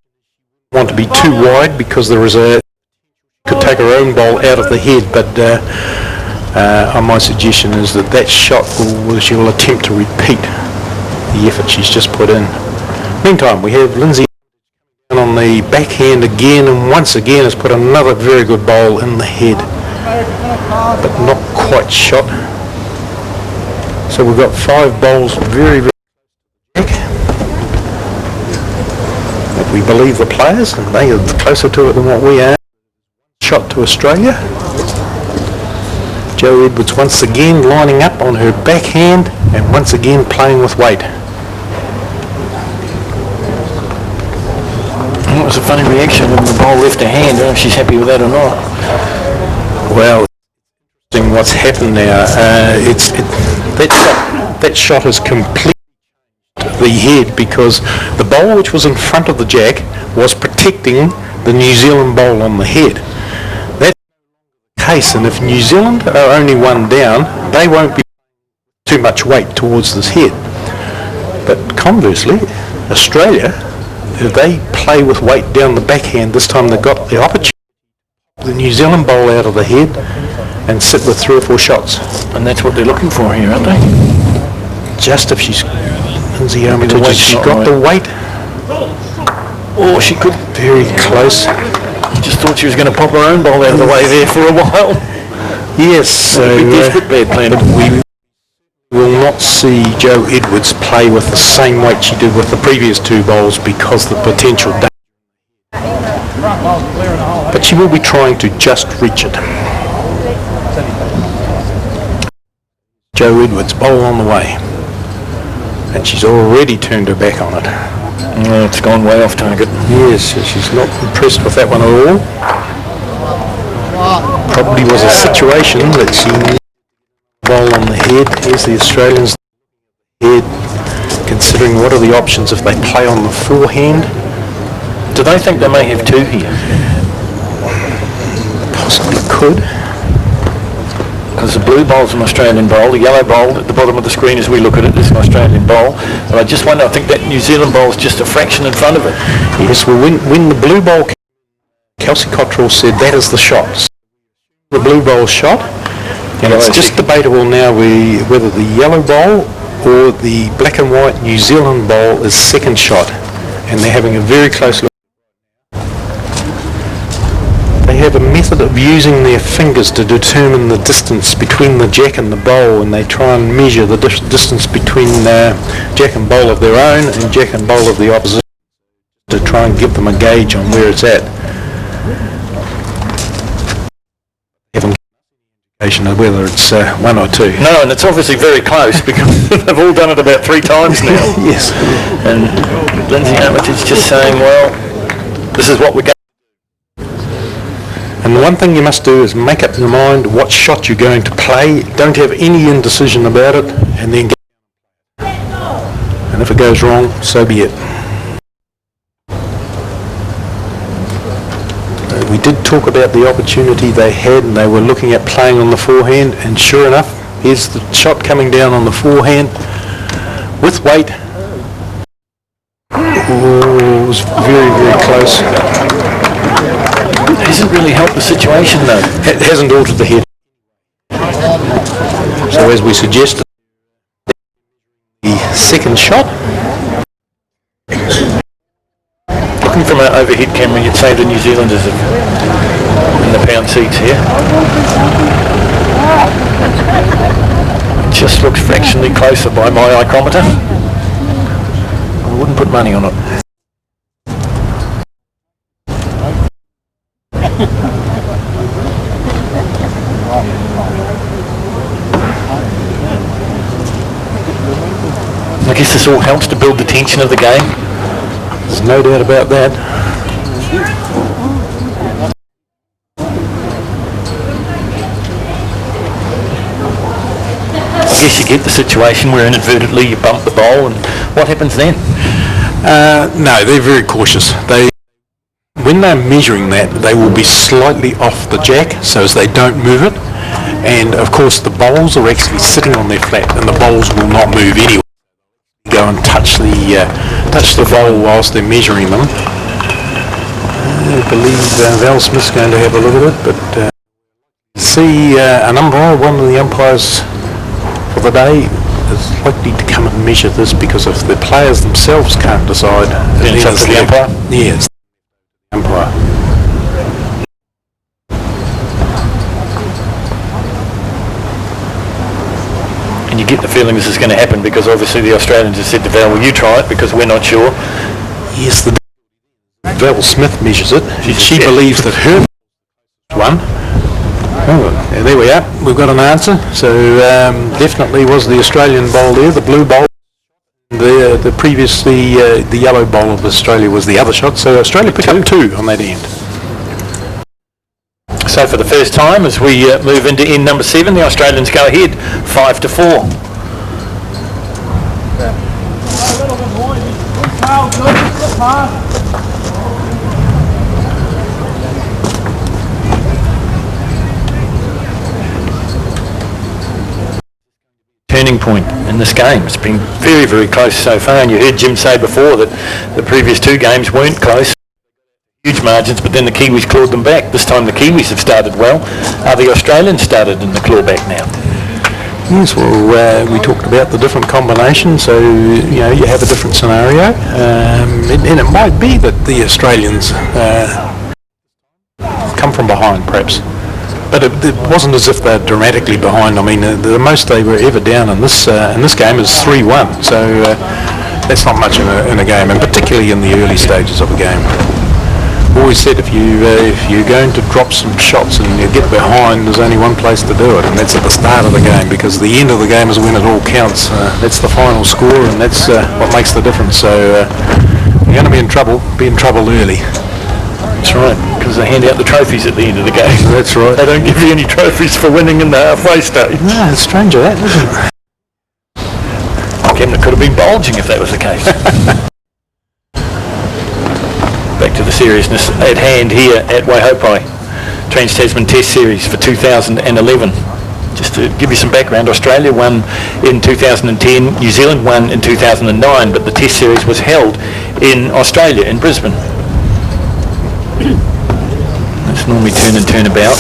you want to be too wide because there is could take her own bowl out of the head, but my suggestion is that shot she'll attempt to repeat the effort she's just put in. Meantime, we have Lindsay on the backhand again, and once again has put another very good bowl in the head, but not quite shot. So we've got 5 bowls very, very back. But we believe the players, and they are closer to it than what we are. Shot to Australia. Joe Edwards once again lining up on her backhand and once again playing with weight. It was a funny reaction when the ball left her hand. I don't know if she's happy with that or not. Well, it's interesting what's happened now. That shot has completely the head because the bowl which was in front of the jack was protecting the New Zealand bowl on the head. Case, and if New Zealand are only 1 down, they won't be too much weight towards this head. But conversely, Australia, if they play with weight down the backhand, this time they've got the opportunity to pop the New Zealand bowl out of the head and sit with 3 or 4 shots. And that's what they're looking for here, aren't they? Just if she's Lindsay Armitage, she got the weight. Oh, she could. Very close. Just thought she was going to pop her own ball out of the way there for a while. Yes, so bad plan. We will not see Joe Edwards play with the same weight she did with the previous 2 bowls because the potential danger. But she will be trying to just reach it. Joe Edwards, bowl on the way. And she's already turned her back on it. It's gone way off target. Yes, she's not impressed with that one at all. Probably was a situation that she bowl on the head. Here's the Australians head, considering what are the options if they play on the forehand. Do they think they may have 2 here? Possibly could. Because the blue bowl's an Australian bowl, the yellow bowl at the bottom of the screen as we look at it is an Australian bowl. But I just wonder, I think that New Zealand bowl's just a fraction in front of it. Yes, well when the blue bowl came, Kelsey Cottrell said that is the shot. The blue bowl shot, and it's just debatable now whether the yellow bowl or the black and white New Zealand bowl is second shot, and they're having a very close look. They have a method of using their fingers to determine the distance between the jack and the bowl, and they try and measure the distance between jack and bowl of their own and jack and bowl of the opposition. to try and give them a gauge on where it's at. Haven't given of whether it's 1 or 2. No, and it's obviously very close because they've all done it about 3 times now. Yes. And Lindsay Armitage just saying, well, this is what we're going. And the one thing you must do is make up your mind what shot you're going to play. Don't have any indecision about it, and then get. And if it goes wrong, so be it. We did talk about the opportunity they had, and they were looking at playing on the forehand, and sure enough, here's the shot coming down on the forehand with weight. Oh, it was very, very close. It hasn't really helped the situation though. It hasn't altered the head. So as we suggested, the second shot. Looking from an overhead camera, you'd say the New Zealanders are in the pound seats here. It just looks fractionally closer by my ichrometer. I wouldn't put money on it. I guess this all helps to build the tension of the game. There's no doubt about that. I guess you get the situation where inadvertently you bump the bowl, and what happens then? No, they're very cautious. When they're measuring that, they will be slightly off the jack so as they don't move it. And of course the bowls are actually sitting on their flat, and the bowls will not move anyway. Go and touch the bowl whilst they're measuring them. I believe Val Smith's going to have a look at it, but see an umpire, one of the umpires for the day, is likely to come and measure this, because if the players themselves can't decide, Then it's up to the umpire? Yes, the umpire. And you get the feeling this is going to happen because obviously the Australians have said to Val, will you try it because we're not sure. Yes, Val Smith measures it. She believes that her one. Oh, there we are. We've got an answer. So definitely was the Australian bowl there, the blue bowl. The previously the yellow bowl of Australia was the other shot. So Australia picked up 2 on that end. So for the first time, as we move into end number 7, the Australians go ahead 5-4. Turning point in this game. It's been very, very close so far, and you heard Jim say before that the previous 2 games weren't close. Huge margins, but then the Kiwis clawed them back. This time the Kiwis have started well. The Australians started in the clawback now. Yes, well, we talked about the different combinations, so you have a different scenario, and it might be that the Australians come from behind, perhaps. But it wasn't as if they're dramatically behind. I mean, the most they were ever down in this game is 3-1, so that's not much in a game, and particularly in the early stages of a game. Always said if you're going to drop some shots and you get behind, there's only one place to do it, and that's at the start of the game, because the end of the game is when it all counts. That's the final score, and that's what makes the difference. So you're going to be in trouble early. That's right, because they hand out the trophies at the end of the game. That's right. They don't give you any trophies for winning in the halfway stage. No, it's strange that, isn't it? Cabinet could have been bulging if that was the case. Back to the seriousness at hand here at Waihopai. TransTasman Test Series for 2011. Just to give you some background, Australia won in 2010, New Zealand won in 2009, but the Test Series was held in Australia, in Brisbane. It's normally turn and turn about.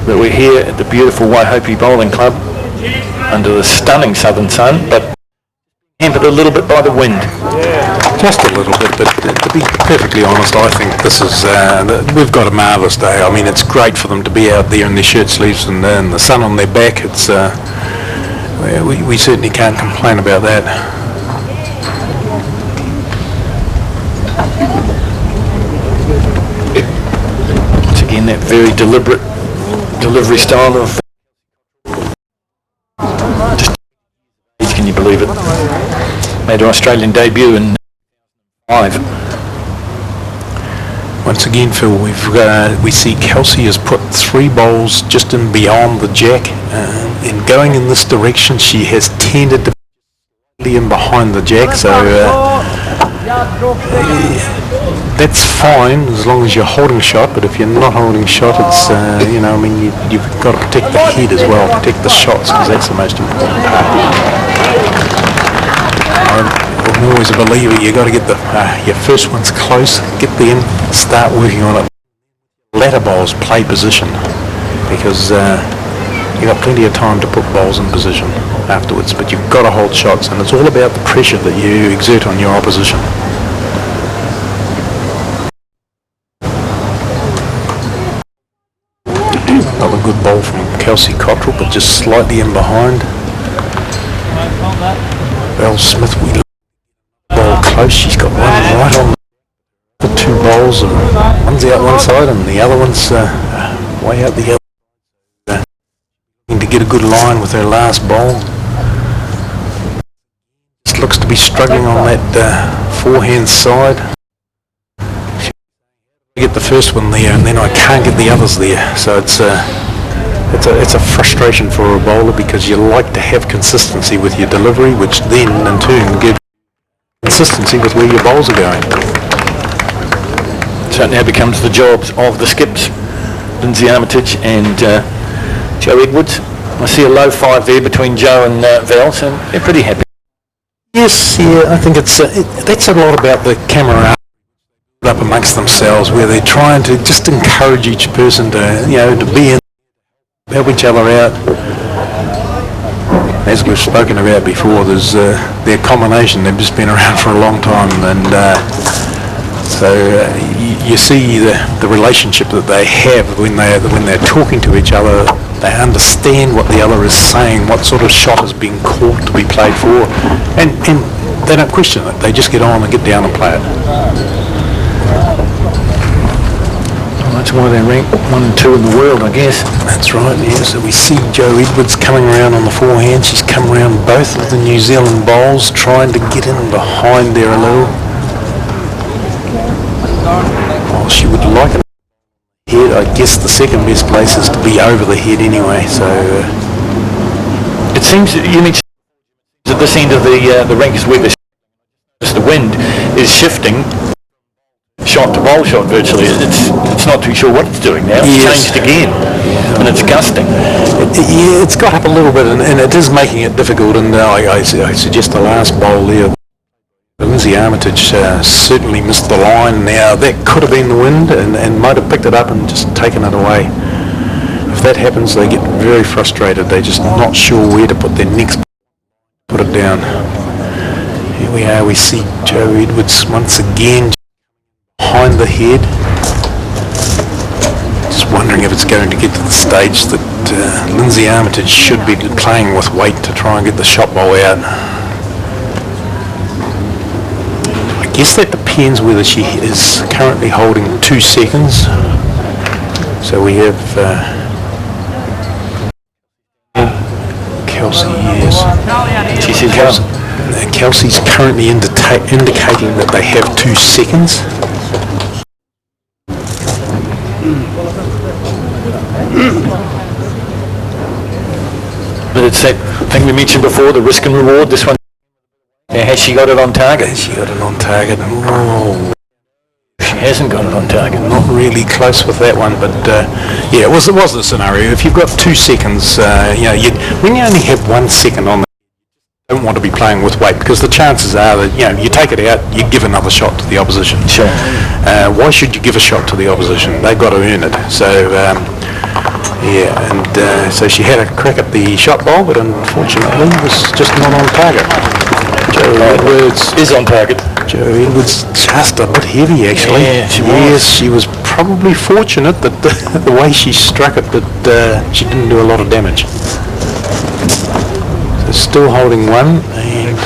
But we're here at the beautiful Waihopai Bowling Club under the stunning southern sun, but hampered a little bit by the wind. Just a little bit, but to be perfectly honest, I think this is, we've got a marvellous day. I mean, it's great for them to be out there in their shirt sleeves and the sun on their back. It's, we certainly can't complain about that. Very deliberate delivery style of... Just, can you believe it? Made her Australian debut in 5. Once again, Phil, we see Kelsey has put 3 bowls just in beyond the jack. In going in this direction, she has tended to be in behind the jack, so that's fine as long as you're holding shot. But if you're not holding shot, it's you know, I mean, you've got to protect the head as well, protect the shots, because that's the most important part. I'm always a believer, you got to get your first ones close, get them, start working on it. Latter bowls play position, because you've got plenty of time to put bowls in position afterwards, but you've got to hold shots, and it's all about the pressure that you exert on your opposition. Another good bowl from Kelsey Cottrell, but just slightly in behind. Belle Smith, we bowl close. She's got one right on the 2 bowls, and one's out one side and the other one's way out the other. To get a good line with her last bowl. Just looks to be struggling on that forehand side. I get the first one there, and then I can't get the others there. So it's a frustration for a bowler, because you like to have consistency with your delivery, which then in turn gives consistency with where your bowls are going. So it now becomes the jobs of the skips, Lindsay Armitage and Joe Edwards. I see a low 5 there between Joe and Val, so they're pretty happy. Yes, yeah, I think that's a lot about the camera up amongst themselves, where they're trying to just encourage each person to, you know, to be in, help each other out. As we've spoken about before, there's their combination. They've just been around for a long time, and so you see the relationship that they have when they're talking to each other. They understand what the other is saying, what sort of shot is being called to be played for, and they don't question it. They just get on and get down and play it. That's why they're ranked 1 and 2 in the world, I guess. That's right, yeah. So we see Joe Edwards coming around on the forehand. She's come around both of the New Zealand bowls, trying to get in behind there a little. Well, she would like it head. I guess the second best place is to be over the head anyway, so... It seems that you mentioned at this end of the ranks where the wind is shifting shot to bowl shot virtually. It's not too sure what it's doing now. It's changed again, and it's gusting. Yeah, it's got up a little bit, and it is making it difficult. And I suggest the last bowl there, Lindsay Armitage certainly missed the line. Now that could have been the wind, and might have picked it up and just taken it away. If that happens, they get very frustrated. They're just not sure where to put their next, put it down. Here we are. We see Joe Edwards once again behind the head. Just wondering if it's going to get to the stage that Lindsay Armitage should be playing with weight to try and get the shot bowl out. I guess that depends whether she is currently holding 2 seconds. So we have Kelsey, yes. She says Kelsey's currently indicating that they have 2 seconds. But it's that thing we mentioned before, the risk and reward. This one, has she got it on target? Has she got it on target? Oh, she hasn't got it on target. Not really close with that one, but yeah, it was the scenario. If you've got 2 seconds, you know, when you only have 1 second on, you don't want to be playing with weight, because the chances are that, you know, you take it out, you give another shot to the opposition. Sure. Why should you give a shot to the opposition? They've got to earn it. So yeah, and so she had a crack at the shot bowl, but unfortunately was just not on target. Joe Edwards is on target. Joe Edwards just a bit heavy, actually. Yeah, she was. Yes, she was probably fortunate that the way she struck it, that she didn't do a lot of damage. So still holding 1, and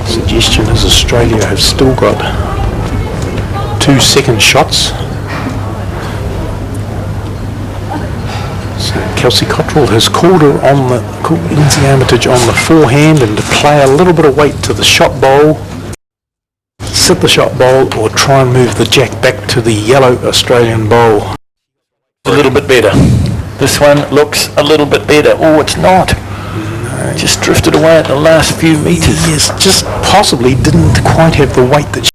suggestion is Australia have still got 2 second shots. Kelsey Cottrell has called Lindsay Armitage on the forehand and to play a little bit of weight to the shot bowl, sit the shot bowl, or try and move the jack back to the yellow Australian bowl. A little bit better. This one looks a little bit better. Oh, it's not. No. Just drifted away at the last few metres. Yes, just possibly didn't quite have the weight that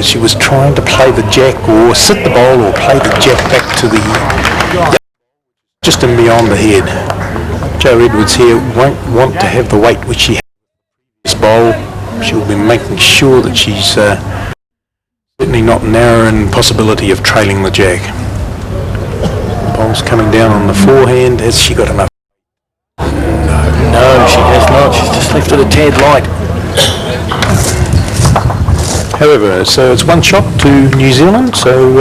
she was trying to play the jack or sit the bowl or play the jack back to the just in beyond the head. Jo Edwards here won't want to have the weight which she has in this bowl. She'll be making sure that she's certainly not narrowing possibility of trailing the jack. Bowl's coming down on the forehand. Has she got enough? No, she has not. She's just left it a tad light. However, so it's one shot to New Zealand, so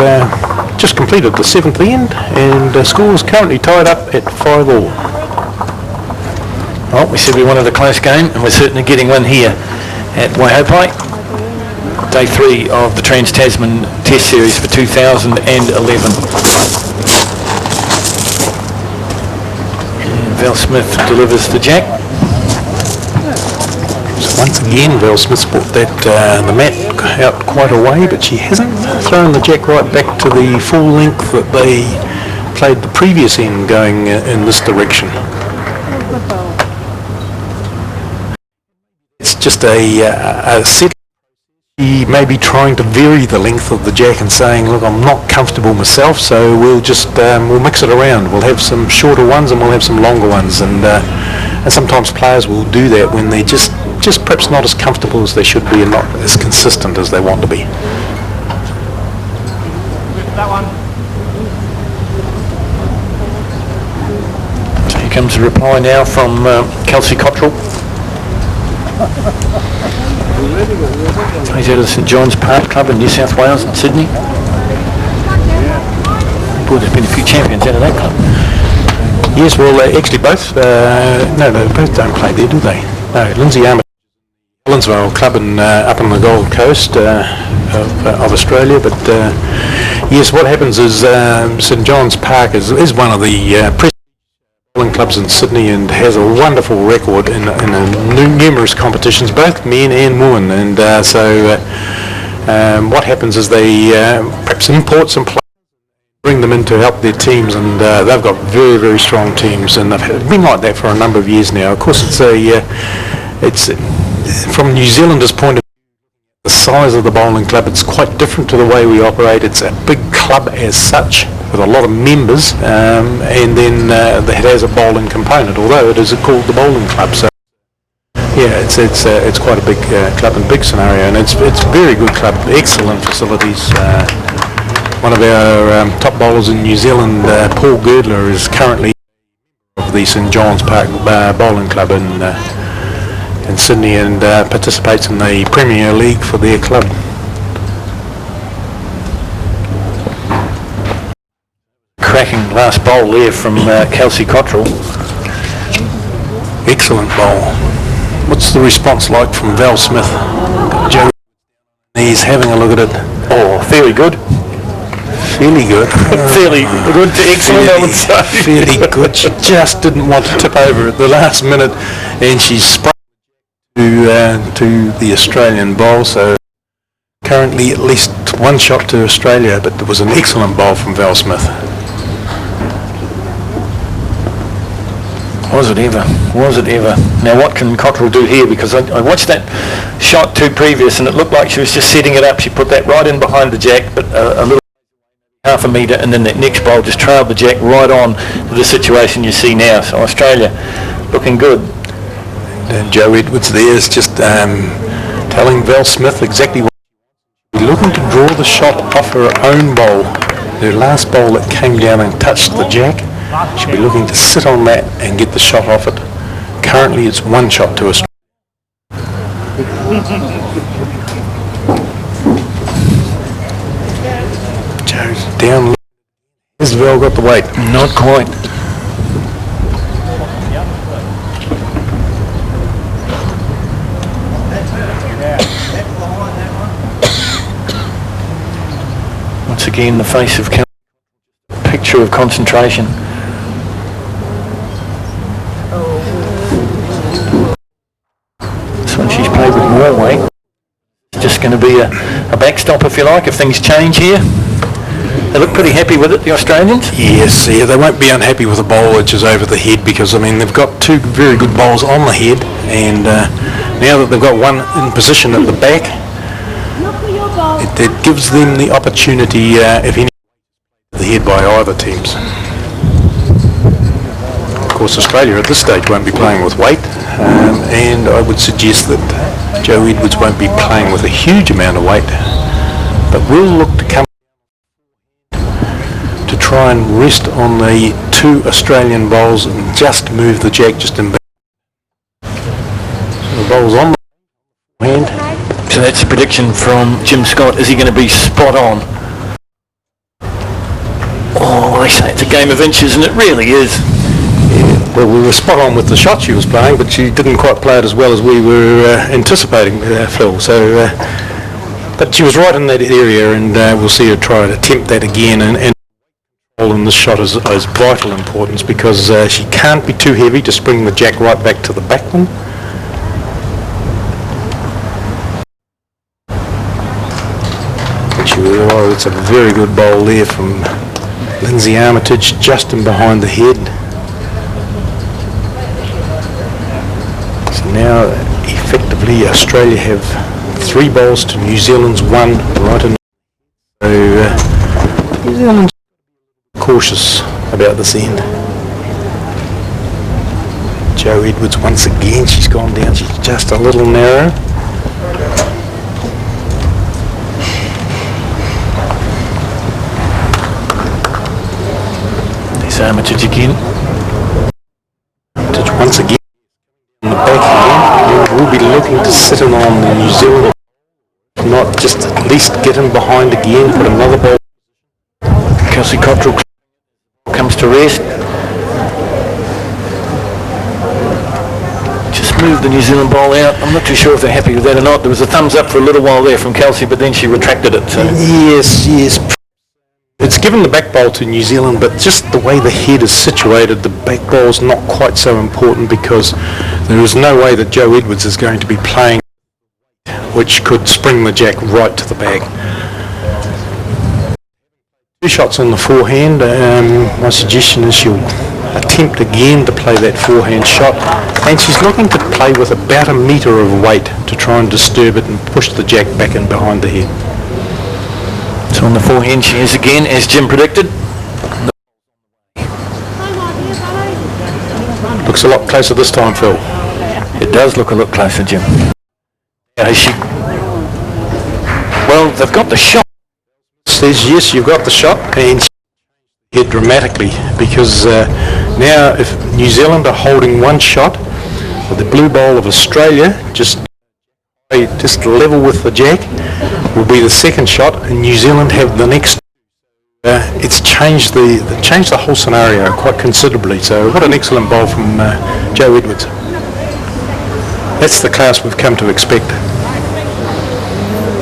just completed the 7th end, and the score is currently tied up at 5-all. Well, we said we wanted a close game, and we're certainly getting one here at Waihopai. Day 3 of the TransTasman Test Series for 2011. And Val Smith delivers the jack. Once again, Val Smith's brought that the mat out quite a way, but she hasn't thrown the jack right back to the full length that they played the previous end going in this direction. It's just a set. She may be trying to vary the length of the jack and saying, look, I'm not comfortable myself, so we'll just we'll mix it around. We'll have some shorter ones and we'll have some longer ones, and sometimes players will do that when they're just perhaps not as comfortable as they should be and not as consistent as they want to be. That one. So here comes a reply now from Kelsey Cottrell. He's out of the St John's Park Club in New South Wales and Sydney. Boy, there's been a few champions out of that club. Yes, well, actually both, no, both don't play there, do they? No, Lindsay Armitage, Helensville Club up on the Gold Coast of Australia, but yes, what happens is St John's Park is one of the bowling clubs in Sydney and has a wonderful record in numerous competitions, both men and women, and so what happens is they perhaps import some players, bring them in to help their teams, and they've got very, very strong teams, and they've been like that for a number of years now. Of course, it's from New Zealanders' point of view, the size of the bowling club, it's quite different to the way we operate. It's a big club as such, with a lot of members, and then it has a bowling component, although it is called the bowling club. So yeah, it's quite a big club and big scenario, and it's a very good club, excellent facilities. One of our top bowlers in New Zealand, Paul Girdler, is currently of the St John's Park Bowling Club in Sydney, and participates in the Premier League for their club. Cracking last bowl there from Kelsey Cottrell. Excellent bowl. What's the response like from Val Smith? Jo, he's having a look at it. Oh, very good. Fairly good. Fairly good to excellent, I would say. Fairly good. She just didn't want to tip over at the last minute, and she sprung to the Australian bowl. So currently at least one shot to Australia, but it was an excellent bowl from Val Smith. Was it ever? Was it ever? Now what can Cottrell do here? Because I watched that shot two previous, and it looked like she was just setting it up. She put that right in behind the jack, but a little half a metre, and then that next bowl just trailed the jack right on to the situation you see now. So Australia looking good. And Jo Edwards there is just telling Val Smith exactly what she's looking to draw the shot off her own bowl. Her last bowl that came down and touched the jack, she'll be looking to sit on that and get the shot off it. Currently it's one shot to Australia. Jo's down. Has Val got the weight? Not quite. Once again, the face of picture of concentration. just going to be a backstop, if you like, if things change here. They look pretty happy with it, the Australians? Yes, yeah, they won't be unhappy with a bowl which is over the head, because, I mean, they've got two very good bowls on the head, and now that they've got one in position at the back, it gives them the opportunity, if any, the head by either teams. Of course, Australia at this stage won't be playing with weight, and I would suggest that Joe Edwards won't be playing with a huge amount of weight, but will look to come to try and rest on the two Australian bowls and just move the jack just in back. So the bowl's on the hand. So that's a prediction from Jim Scott. Is he going to be spot on? Oh, they say it's a game of inches, and it really is. Yeah, well, we were spot on with the shot she was playing, but she didn't quite play it as well as we were anticipating, Phil. So, but she was right in that area, and we'll see her try to attempt that again. And in this shot is vital importance, because she can't be too heavy to spring the jack right back to the backman. Oh, it's a very good bowl there from Lindsay Armitage, just in behind the head. So now, effectively, Australia have 3 bowls to New Zealand's 1 right in. So New Zealand's cautious about this end. Joe Edwards once again, she's gone down, she's just a little narrow. Armitage again. Once again on the back here, we'll be looking to sit in on the New Zealand, not just at least get in behind again, put another ball. Kelsey Cottrell comes to rest. Just move the New Zealand ball out. I'm not too sure if they're happy with that or not. There was a thumbs up for a little while there from Kelsey, but then she retracted it. So. Yes. It's given the back bowl to New Zealand, but just the way the head is situated, the back bowl is not quite so important, because there is no way that Joe Edwards is going to be playing which could spring the jack right to the bag. 2 shots on the forehand. My suggestion is she'll attempt again to play that forehand shot, and she's looking to play with about a metre of weight to try and disturb it and push the jack back in behind the head. So on the forehand she is again, as Jim predicted. Looks a lot closer this time, Phil. It does look a lot closer, Jim. Well, they've got the shot. Says yes, you've got the shot, and she hit dramatically, because now if New Zealand are holding 1 shot with the blue bowl of Australia, just level with the jack, will be the second shot, and New Zealand have the next. It's changed the whole scenario quite considerably. So what an excellent bowl from Joe Edwards. That's the class we've come to expect.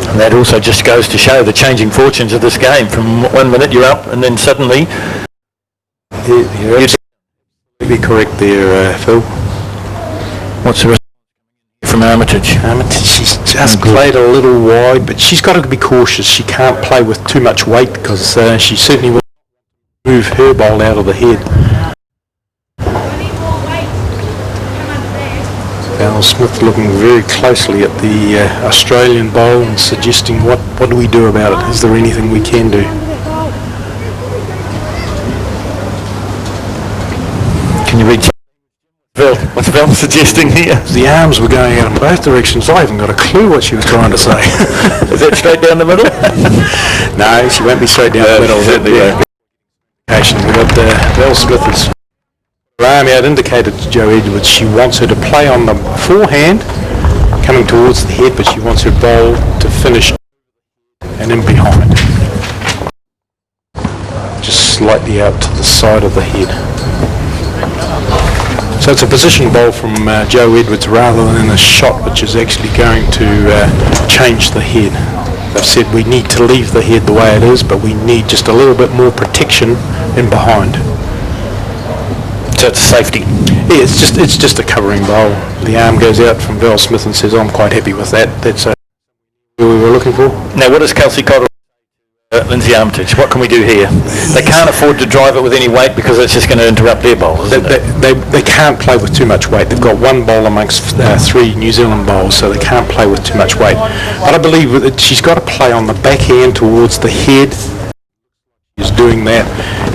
And that also just goes to show the changing fortunes of this game. From 1 minute you're up, and then suddenly you're absolutely correct there, Phil. What's the from Armitage? Armitage, she's just played a little wide, but she's got to be cautious. She can't play with too much weight, because she certainly will move her bowl out of the head. Val Smith looking very closely at the Australian bowl and suggesting what do we do about it? Is there anything we can do? Can you read? What's Val suggesting here? The arms were going out in both directions. I haven't got a clue what she was trying to say. Is that straight down the middle? No, she won't be straight down the middle. We've got Val Smith her arm out indicated to Joe Edwards she wants her to play on the forehand, coming towards the head, but she wants her bowl to finish and in behind. Just slightly out to the side of the head. So it's a position bowl from Joe Edwards rather than a shot which is actually going to change the head. They've said we need to leave the head the way it is, but we need just a little bit more protection in behind. So it's safety. Yeah, it's just a covering bowl. The arm goes out from Val Smith and says, I'm quite happy with that. That's we were looking for. Now, what does Kelsey Cotterill, Lindsay Armitage, what can we do here? They can't afford to drive it with any weight because it's just going to interrupt their bowl, isn't it? They can't play with too much weight. They've got one bowl amongst 3 New Zealand bowls, so they can't play with too much weight. But I believe that she's got to play on the backhand towards the head. She's doing that,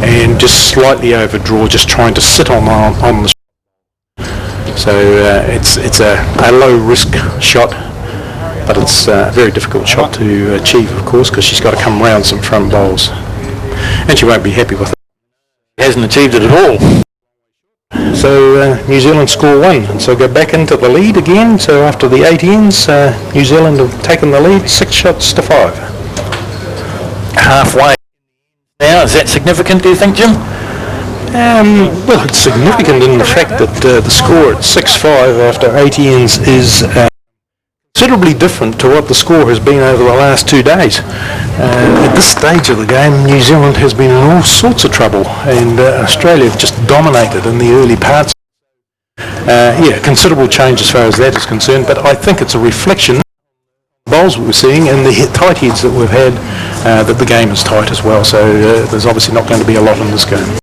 and just slightly overdraw, just trying to sit on the. So it's a low risk shot, but it's a very difficult shot to achieve, of course, because she's got to come round some front bowls, and she won't be happy with it. She hasn't achieved it at all. So New Zealand score 1, and so go back into the lead again. So after the 8 ends, New Zealand have taken the lead 6 shots to 5. Halfway now, is that significant, do you think, Jim? Well, it's significant in the fact that the score at 6-5 after 8 ends is considerably different to what the score has been over the last 2 days. At this stage of the game, New Zealand has been in all sorts of trouble, and Australia have just dominated in the early parts. Considerable change as far as that is concerned, but I think it's a reflection of the bowls we're seeing and the tight heads that we've had, that the game is tight as well, so there's obviously not going to be a lot in this game.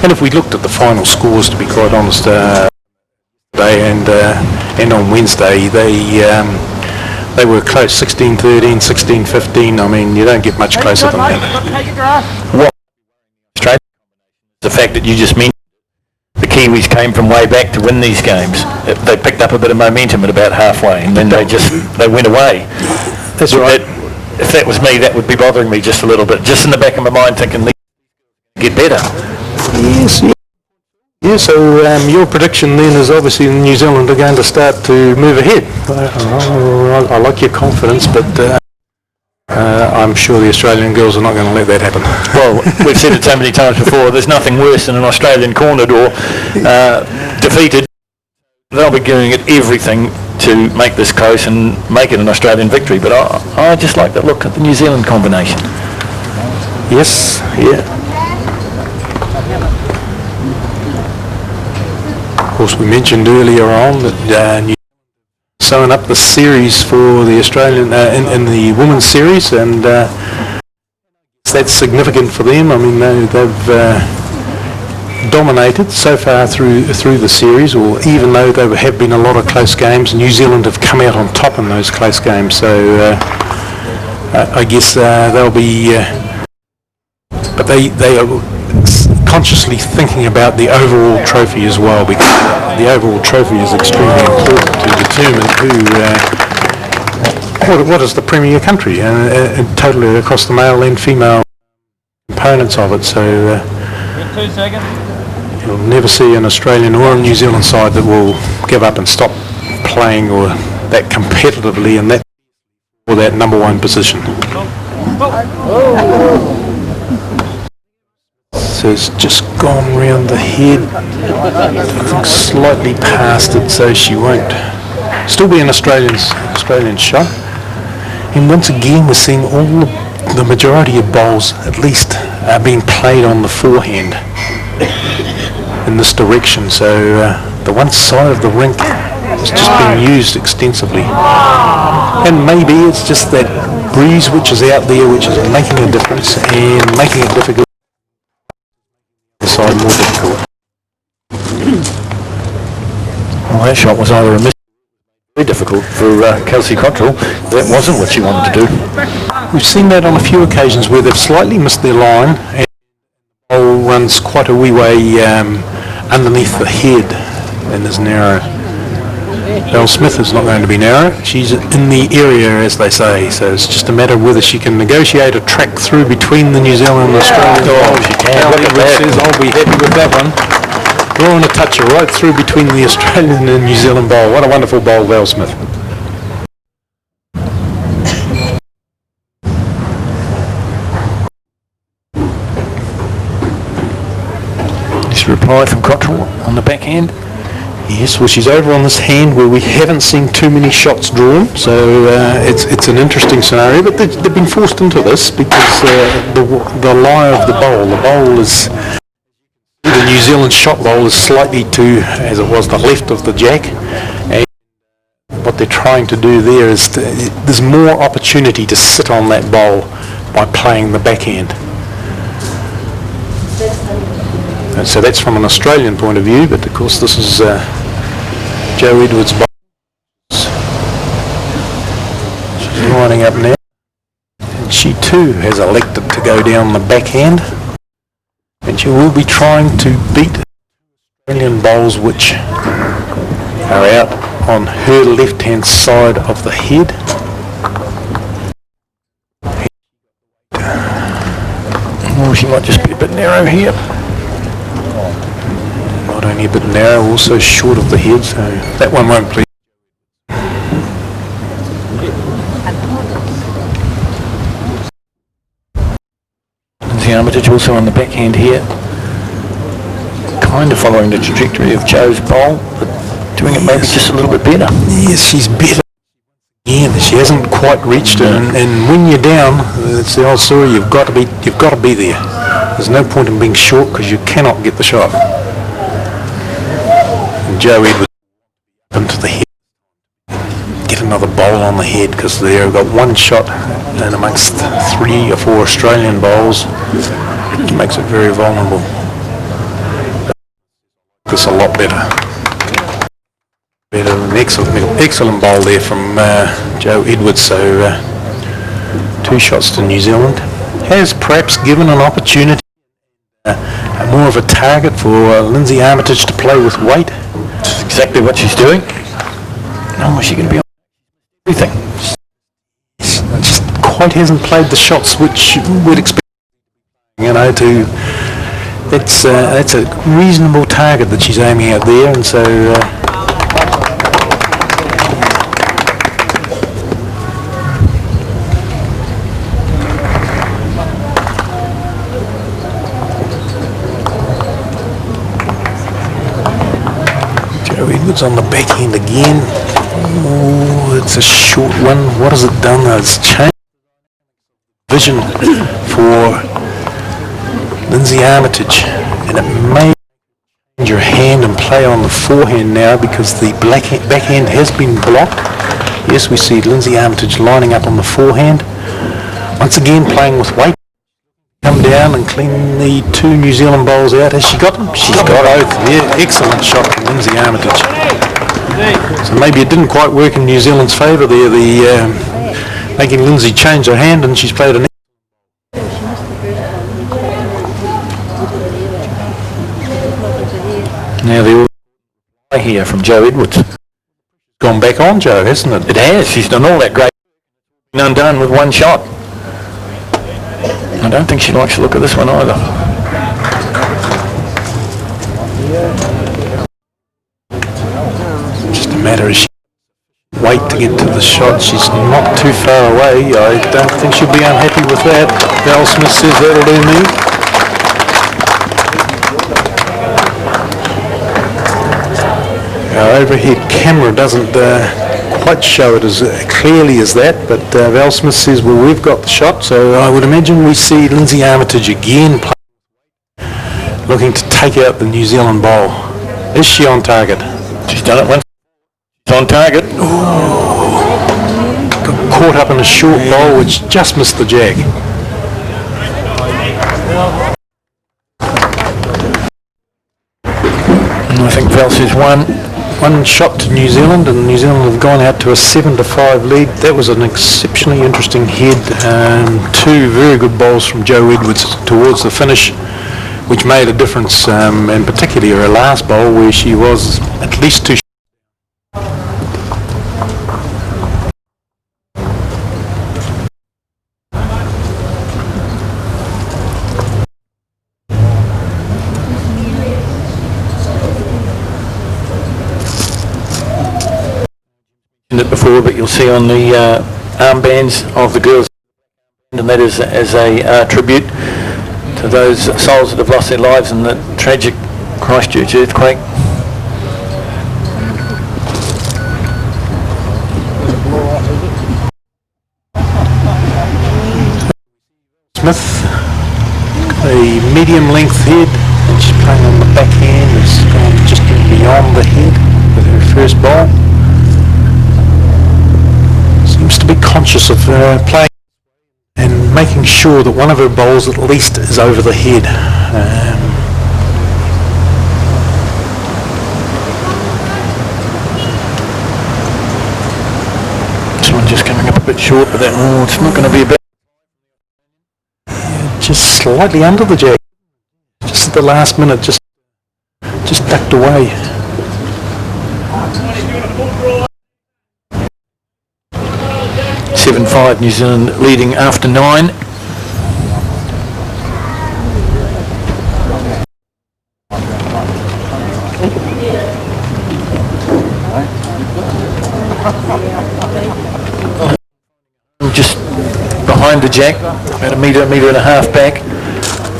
And if we looked at the final scores, to be quite honest, today and on Wednesday, they were close, 16-13, 16-15. I mean, you don't get much closer than that. What the fact that you just mentioned the Kiwis came from way back to win these games. They picked up a bit of momentum at about halfway, and then they went away. That's right. If that was me, that would be bothering me just a little bit, just in the back of my mind, thinking these get better. Yes. Yeah, so your prediction then is obviously New Zealand are going to start to move ahead. I like your confidence, but I'm sure the Australian girls are not going to let that happen. Well, we've said it so many times before, there's nothing worse than an Australian cornered or defeated. They'll be doing everything to make this close and make it an Australian victory, but I just like that look at the New Zealand combination. Yes, yeah. Of course, we mentioned earlier on that New Zealand sewing up the series for the Australian in the women's series, and that's significant for them. I mean, they've dominated so far through the series, or even though there have been a lot of close games, New Zealand have come out on top in those close games. So I guess they'll be, but they are consciously thinking about the overall trophy as well, because the overall trophy is extremely important to determine what is the premier country, and totally across the male and female components of it. So you'll never see an Australian or a New Zealand side that will give up and stop playing or that competitively in that for that number 1 position. So it's just gone round the head, I think slightly past it, so she won't. Still be an Australian shot. And once again, we're seeing all the majority of bowls, at least, are being played on the forehand in this direction. So the one side of the rink is just being used extensively. And maybe it's just that breeze which is out there, which is making a difference and making it difficult. Side more difficult. Well, that shot was either a miss, very difficult for Kelsey Cotterill. That wasn't what she wanted to do. We've seen that on a few occasions where they've slightly missed their line and the ball runs quite a wee way underneath the head and is narrow. Belle Smith is not going to be narrow. She's in the area, as they say, so it's just a matter of whether she can negotiate a track through between the New Zealand and Australian bowls. She can. Look at that. Says, I'll be happy with that one. Drawing a toucher right through between the Australian and New Zealand bowl. What a wonderful bowl, Belle Smith. This reply from Cotterill on the backhand. Yes, well, she's over on this hand where we haven't seen too many shots drawn, so it's an interesting scenario, but they've been forced into this because the lie of the bowl is, the New Zealand shot bowl is slightly to, as it was, the left of the jack, and what they're trying to do there is there's more opportunity to sit on that bowl by playing the backhand. And so that's from an Australian point of view, but of course this is Joe Edwards' bowl. She's lining up now. And she too has elected to go down the backhand. And she will be trying to beat Australian bowls which are out on her left-hand side of the head. Oh, she might just be a bit narrow here. Not only a bit narrow, also short of the head, so that one won't please. Lindsay Armitage also on the backhand here, kind of following the trajectory of Joe's bowl, but doing it maybe just a little bit better. Yes, she's better. Again, she hasn't quite reached it, and when you're down, it's the old story. You've got to be there. There's no point in being short because you cannot get the shot. And Joe Edwards into the head, get another bowl on the head because they've got one shot, and amongst 3 or 4 Australian bowls, it makes it very vulnerable. This a lot better. An excellent bowl there from Joe Edwards, so 2 shots to New Zealand. Has perhaps given an opportunity, more of a target for Lindsay Armitage to play with weight. That's exactly what she's doing. Oh, is she going to be on everything? Just quite hasn't played the shots which we'd expect, to... That's a reasonable target that she's aiming at there, and so... Edwards on the backhand again. Oh, it's a short one. What has it done? It's changed vision for Lindsay Armitage, and it may change your hand and play on the forehand now because the backhand has been blocked. Yes, we see Lindsay Armitage lining up on the forehand. Once again playing with weight. Come down and clean the 2 New Zealand bowls out. Has she got them? She's got both. Yeah, excellent shot from Lindsay Armitage. So maybe it didn't quite work in New Zealand's favour there, making Lindsay change her hand, and she's played an. Now the play here from Joe Edwards. Gone back on Joe, hasn't it? It has. She's done all that great undone with 1 shot. I don't think she likes the look of this one either. Just a matter of wait to get to the shot. She's not too far away. I don't think she'll be unhappy with that. Val Smith says that'll do me. Our overhead camera doesn't quite show it as clearly as that, but Val Smith says, well, we've got the shot, so I would imagine we see Lindsay Armitage again looking to take out the New Zealand bowl. Is she on target? She's done it once. She's on target. Ooh. Got caught up in a short bowl which just missed the jag. And I think Val says one shot to New Zealand, and New Zealand have gone out to a 7-5 lead. That was an exceptionally interesting head. 2 very good bowls from Joe Edwards towards the finish, which made a difference, and particularly her last bowl where she was at least 2 shots. It before, but you'll see on the armbands of the girls, and that is as a tribute to those souls that have lost their lives in the tragic Christchurch earthquake. Smith, a medium length head, and she's playing on the backhand. It's gone just beyond the head with her first ball. seems to be conscious of playing and making sure that one of her bowls at least is over the head. This one just coming up a bit short, but that, it's not going to be a bit. Just slightly under the jack. Just at the last minute, just ducked away. Seven 5 New Zealand leading after 9. Just behind the jack, about a metre and a half back.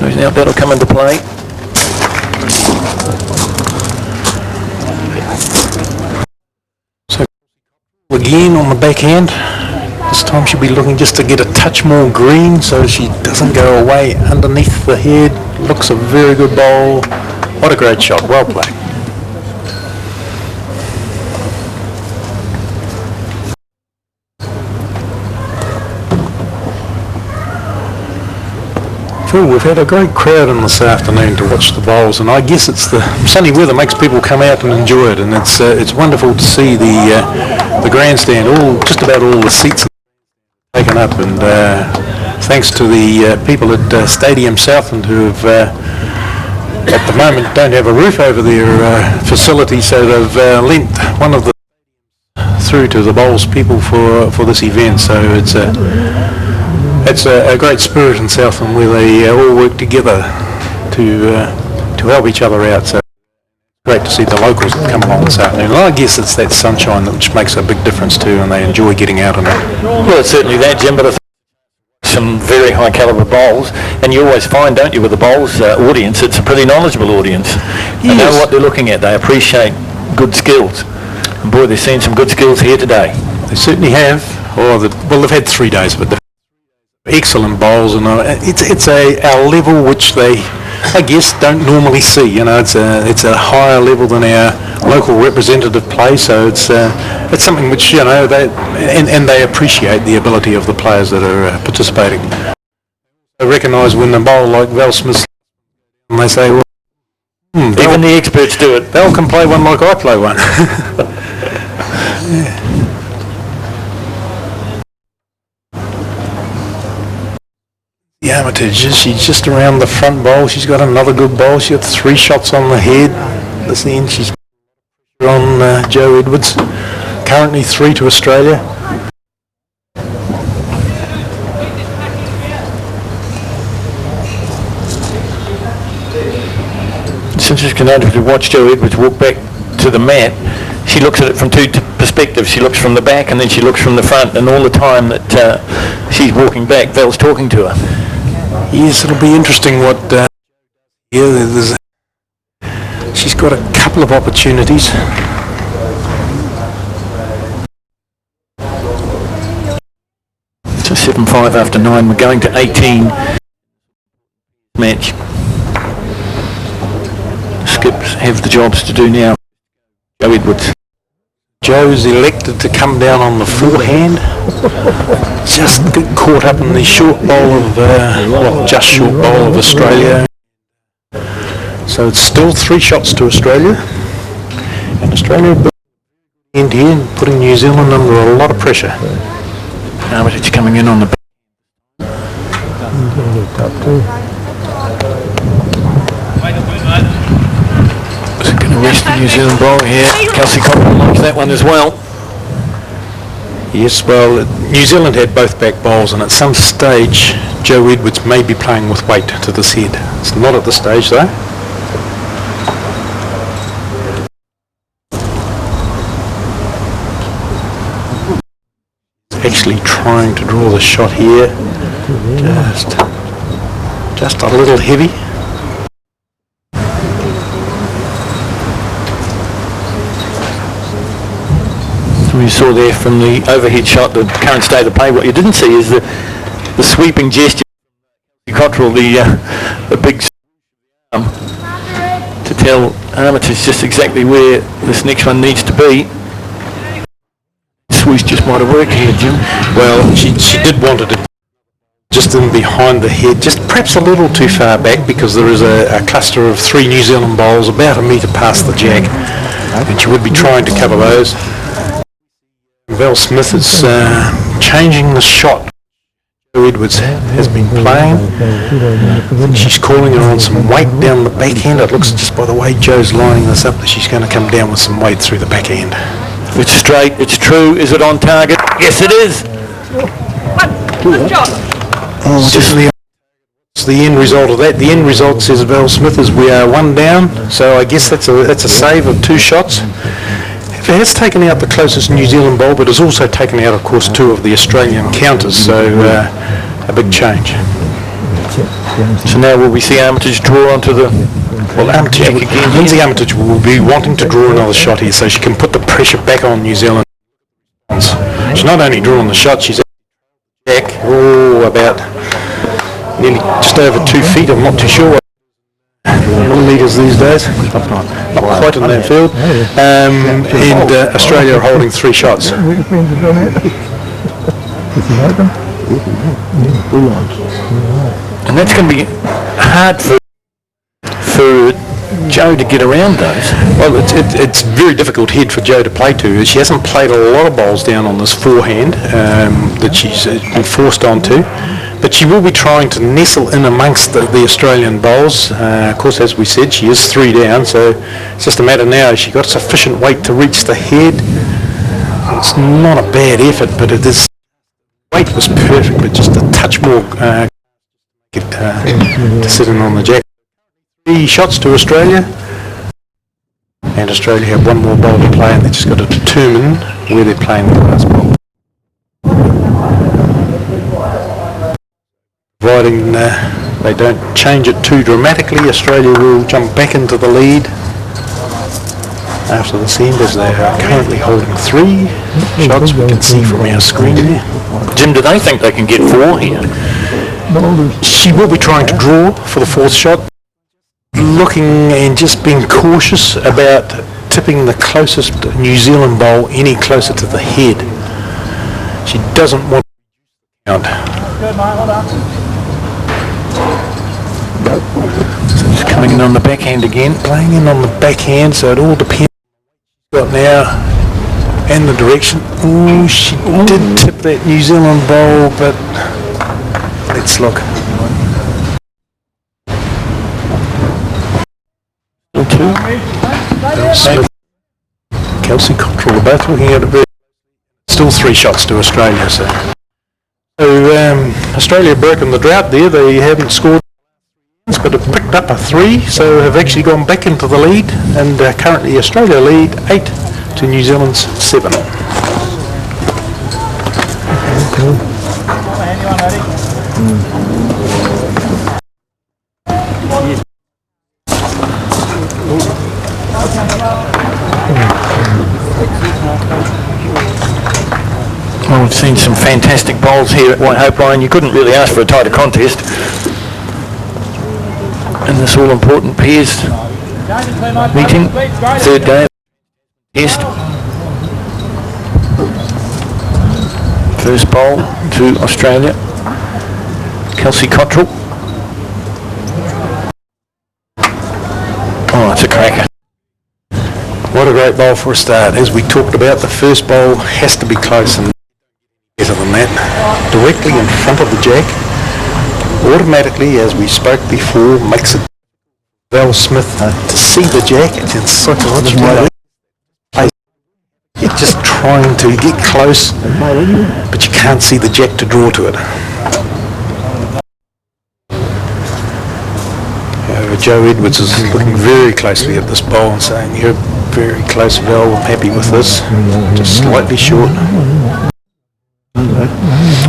Now that'll come into play. So again on the backhand. This time she'll be looking just to get a touch more green so she doesn't go away underneath the head. Looks a very good bowl. What a great shot. Well played. Phil, we've had a great crowd in this afternoon to watch the bowls, and I guess it's the sunny weather makes people come out and enjoy it, and it's wonderful to see the grandstand, just about all the seats taken up, and thanks to the people at Stadium Southland who have at the moment don't have a roof over their facility, so they've lent one of the through to the bowls people for this event. So it's a great spirit in Southland where they all work together to help each other out. So great to see the locals come along this afternoon. And I guess it's that sunshine which makes a big difference too, and they enjoy getting out on it. Well, it's certainly that, Jim, but I think some very high calibre bowls, and you always find, don't you, with the bowls audience, it's a pretty knowledgeable audience. They know what they're looking at. They appreciate good skills. And boy, they're seeing some good skills here today. They certainly have. Well, they've had 3 days, but they're excellent bowls, and it's a level which they, I guess, don't normally see. You know, it's a higher level than our local representative play, so it's something which, you know, they appreciate the ability of the players that are participating. They recognise when a bowl like Val Smith, and they say, well, even the experts do it. Val can play one like I play one. Yeah. The Armitage, she's just around the front bowl. She's got another good bowl. She's got 3 shots on the head. This end, she's on Joe Edwards. Currently 3 to Australia. It's interesting to watch Joe Edwards walk back to the mat. She looks at it from 2 perspectives. She looks from the back and then she looks from the front, and all the time that she's walking back, Val's talking to her. Yes, it'll be interesting what she's got a couple of opportunities. So 7-5 after 9, we're going to 18 match. Skips have the jobs to do now. Joe Edwards. Joe's elected to come down on the forehand. Just get caught up in the short bowl of, just short bowl of Australia. So it's still 3 shots to Australia. And Australia in here and putting New Zealand under a lot of pressure. Armitage coming in on the back. Going to rest the New Zealand bowl here. Kelsey Cockrell likes that one as well. Yes, well, New Zealand had both back bowls, and at some stage Joe Edwards may be playing with weight to this head. It's not at this stage though. Actually trying to draw the shot here. Just a little heavy. We saw there from the overhead shot, the current state of play. What you didn't see is the sweeping gesture of Cottrell, the big to tell Armitage just exactly where this next one needs to be. choice just might have worked here, Jim. Well, she did want it just in behind the head, just perhaps a little too far back, because there is a cluster of 3 New Zealand bowls about a metre past the jack, and she would be trying to cover those. Val Smith is changing the shot. Joe Edwards has been playing. She's calling her on some weight down the backhand. It looks, just by the way Joe's lining this up, that she's going to come down with some weight through the backhand. It's straight, it's true. Is it on target? Yes, it is. Good job. It's the end result of that. The end result, says Val Smith, is we are 1 down. So I guess that's a save of 2 shots. It has taken out the closest New Zealand bowl, but has also taken out, of course, 2 of the Australian counters, so a big change. So now will we see Armitage draw onto the... Well, Lindsay Armitage will be wanting to draw another shot here, so she can put the pressure back on New Zealand. She's not only drawing the shot, she's back, about nearly just over 2 feet. I'm not too sure what millimetres these days. Not quite in that field. And Australia are holding 3 shots. And that's going to be hard for Joe to get around those. Well, it's very difficult head for Joe to play to. She hasn't played a lot of bowls down on this forehand that she's been forced onto. But she will be trying to nestle in amongst the Australian bowls. Of course, as we said, she is 3 down, so it's just a matter now. She got sufficient weight to reach the head. It's not a bad effort, but it is. Weight was perfect, but just a touch more to sit in on the jack. 3 shots to Australia, and Australia have 1 more bowl to play, and they've just got to determine where they're playing the last bowl. Providing they don't change it too dramatically, Australia will jump back into the lead after this end, as they are currently holding 3 shots. We can see from our screen there. Jim, do they think they can get 4 here? She will be trying to draw for the 4th shot, looking and just being cautious about tipping the closest New Zealand bowl any closer to the head. She doesn't want to count. Good, mate. Well done. She's coming in on the backhand again. Playing in on the backhand, so it all depends on what now and the direction. Ooh, she did tip that New Zealand bowl, but let's look. Smith, Kelsey Cottrell are both looking at it. Still 3 shots to Australia. So Australia broken the drought there. They haven't scored, but have picked up a 3, so have actually gone back into the lead, and currently Australia lead 8 to New Zealand's 7. Well, we've seen some fantastic bowls here at White Hope Line. You couldn't really ask for a tighter contest in this all-important pairs meeting, 3rd day test. First bowl to Australia, Kelsey Cottrell. Oh, it's a cracker. What a great bowl for a start. As we talked about, the first bowl has to be close, and better than that. Directly in front of the jack, automatically, as we spoke before, makes it Val Smith to see the jack. It's psychologically, you're just trying to get close, but you can't see the jack to draw to it. Joe Edwards is looking very closely at this bowl and saying, "You're very close, Val. I'm happy with this. Just slightly short."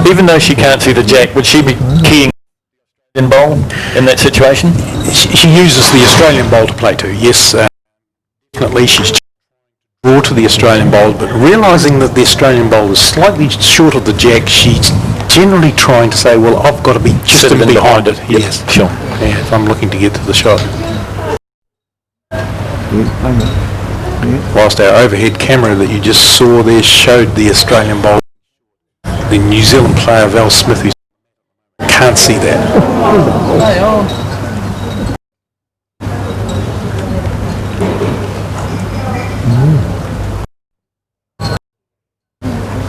Even though she can't see the jack, would she be keying in bowl in that situation? She uses the Australian bowl to play to, yes. Definitely she's draw to the Australian bowl, but realising that the Australian bowl is slightly short of the jack, she's generally trying to say, well, I've got to be just in behind it. Yep. Yes, sure. Yeah, if I'm looking to get to the shot. whilst our overhead camera that you just saw there showed the Australian bowl, the New Zealand player Val Smith, who can't see that.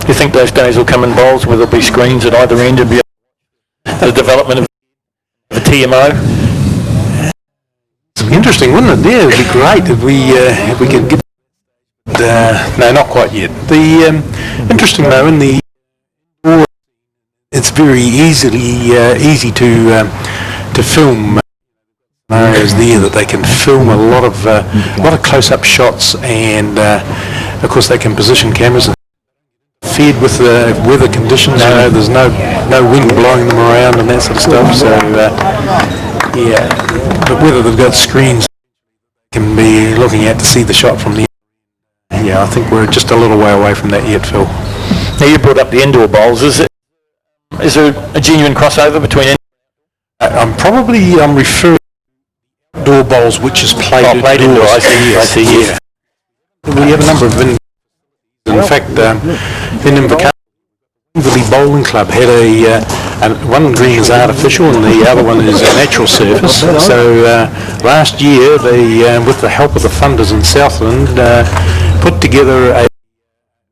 Do you think those days will come in bowls where there'll be screens at either end and be the development of the TMO? It'd be interesting, wouldn't it? Yeah, it'd be great if we could get. No, not quite yet. The interesting though, in the it's very easy to film scenarios there that they can film a lot of close-up shots, and of course they can position cameras fed with the weather conditions. You know, there's no wind blowing them around and that sort of stuff. So yeah, but whether they've got screens can be looking at to see the shot from the. Yeah, I think we're just a little way away from that yet, Phil. Now you brought up the indoor bowls. Is there a genuine crossover between? I'm referring to outdoor bowls which is played indoors. I see. Yeah. We have a number of. In fact, in Invercargill, the bowling club had one green is artificial and the other one is a natural surface. So last year, they, with the help of the funders in Southland, put together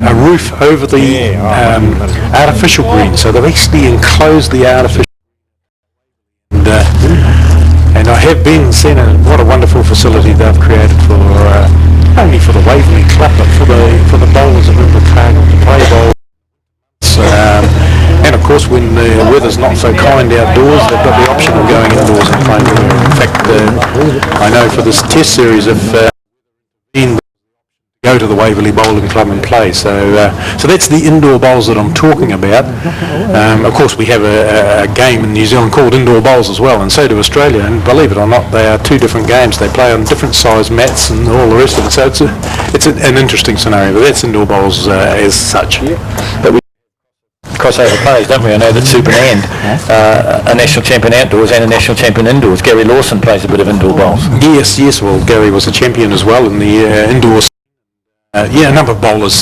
a roof over the artificial green. So they've actually enclosed the artificial. And I have been and seen what a wonderful facility they've created for. Only for the Waverley Club, but for the bowlers of Invercargill to play bowls. And of course, when the weather's not so kind outdoors, they've got the option of going indoors and playing. In fact, I know for this test series, if go to the Waverley Bowling Club and play. So that's the indoor bowls that I'm talking about. Of course, we have a game in New Zealand called indoor bowls as well, and so do Australia. And believe it or not, they are two different games. They play on different size mats and all the rest of it. So it's an interesting scenario. But that's indoor bowls as such. But we crossover players, don't we? I know that Superman, a national champion outdoors and a national champion indoors. Gary Lawson plays a bit of indoor bowls. Yes. Well, Gary was a champion as well in the indoors. A number of bowlers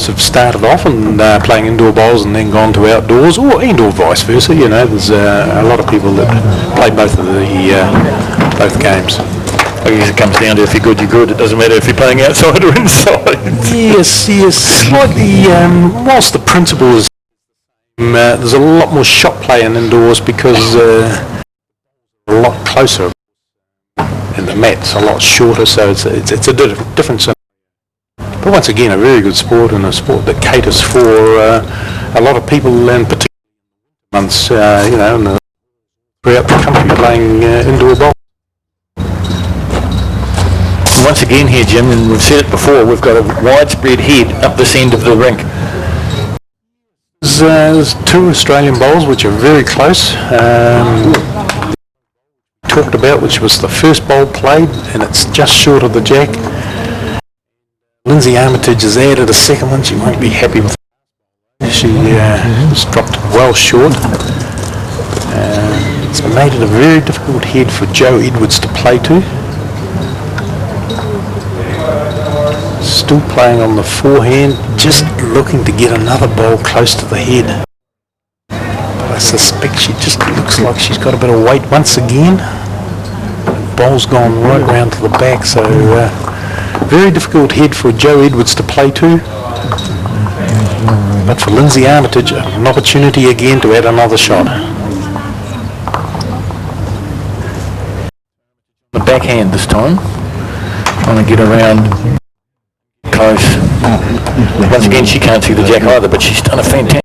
have started off and playing indoor bowls and then gone to outdoors, or indoor vice versa. You know, there's a lot of people that play both of both games. I guess it comes down to if you're good, you're good. It doesn't matter if you're playing outside or inside. Yes. Slightly. Whilst the principle is, there's a lot more shot play in indoors because a lot closer, and the mat's a lot shorter, so it's a different. But once again, a very good sport, and a sport that caters for a lot of people, and particularly months, throughout the country playing indoor bowls. Once again here, Jim, and we've said it before, we've got a widespread head up this end of the rink. There's two Australian bowls which are very close. Talked about, which was the first bowl played, and it's just short of the jack. Lindsay Armitage has added a second one. She won't be happy with it. She was dropped well short. It's made it a very difficult head for Joe Edwards to play to. Still playing on the forehand, just looking to get another ball close to the head. But I suspect she just looks like she's got a bit of weight once again. The ball's gone right round to the back, so very difficult head for Joe Edwards to play to. But for Lindsay Armitage, an opportunity again to add another shot. The backhand this time. Trying to get around close. Once again, she can't see the jack either, but she's done a fantastic.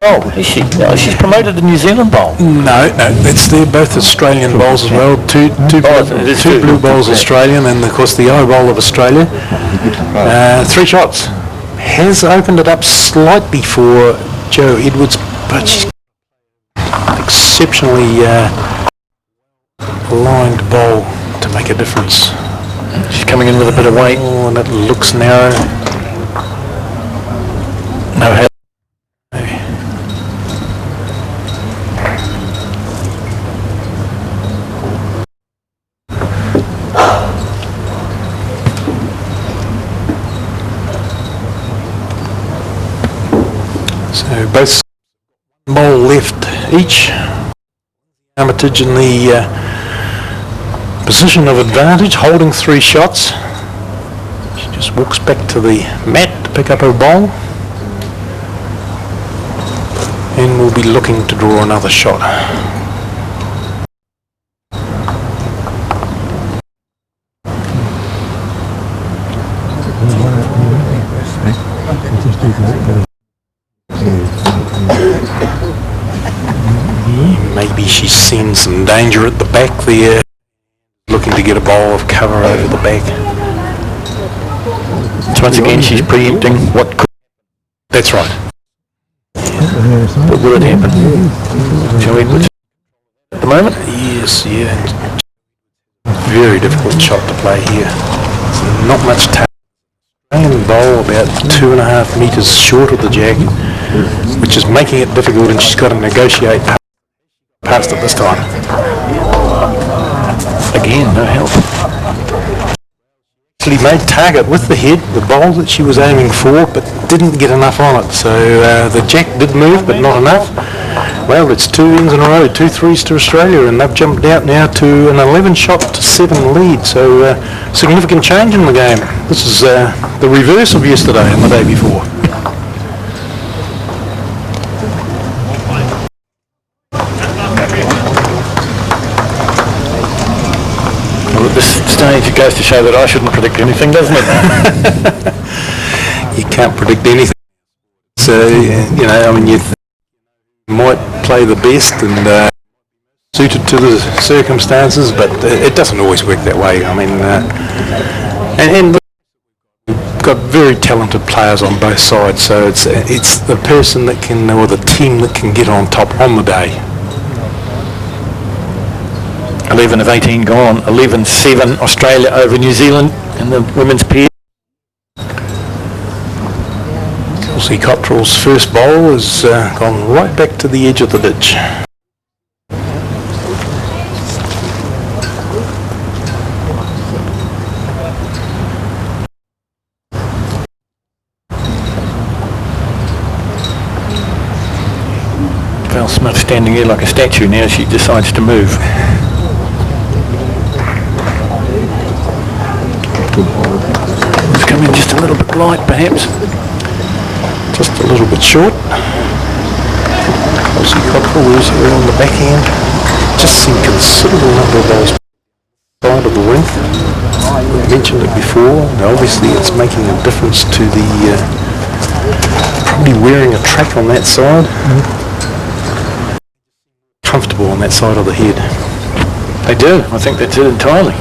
Oh, is she? No, she's promoted the New Zealand bowl. No, they're both Australian bowls as well. Two blue bowls Australian, and of course the eye bowl of Australia. 3 shots. Has opened it up slightly for Joe Edwards, but she's exceptionally lined bowl to make a difference. She's coming in with a bit of weight. Oh, and it looks narrow. No help. both bowl left each. Armitage in the position of advantage, holding 3 shots. She just walks back to the mat to pick up her bowl. And we'll be looking to draw another shot. Maybe she's seen some danger at the back there, looking to get a bowl of cover over the back. So once again, she's preempting what could. That's right. But will it happen? Shall we put at the moment? Yes, yeah. Very difficult shot to play here. There's not much time. Australian bowl about 2.5 metres short of the jack, which is making it difficult, and she's got to negotiate past it this time. Again, no help. Actually made target with the head, the bowl that she was aiming for, but didn't get enough on it. So the jack did move, but not enough. Well, it's 2 ends in a row, 2 threes to Australia, and they've jumped out now to an 11-shot to 7 lead. So significant change in the game. This is the reverse of yesterday and the day before. Well, at this stage, it goes to show that I shouldn't predict anything, doesn't it? You can't predict anything. So, you know, I mean, you might play the best and suited to the circumstances, but it doesn't always work that way. I mean, and we've got very talented players on both sides, so it's the person that can, or the team that can get on top on the day. 11 of 18 gone, 11-7 Australia over New Zealand in the women's pair. Kelsey Cottrell's first bowl has gone right back to the edge of the ditch. Val Smith standing here like a statue now. She decides to move. It's coming just a little bit light, perhaps. Just a little bit short. Kelsey Cottrell is here on the backhand. Just seen considerable number of balls side of the rink. We've mentioned it before. Now obviously it's making a difference to the probably wearing a track on that side. Comfortable on that side of the head. They do. I think that's it entirely.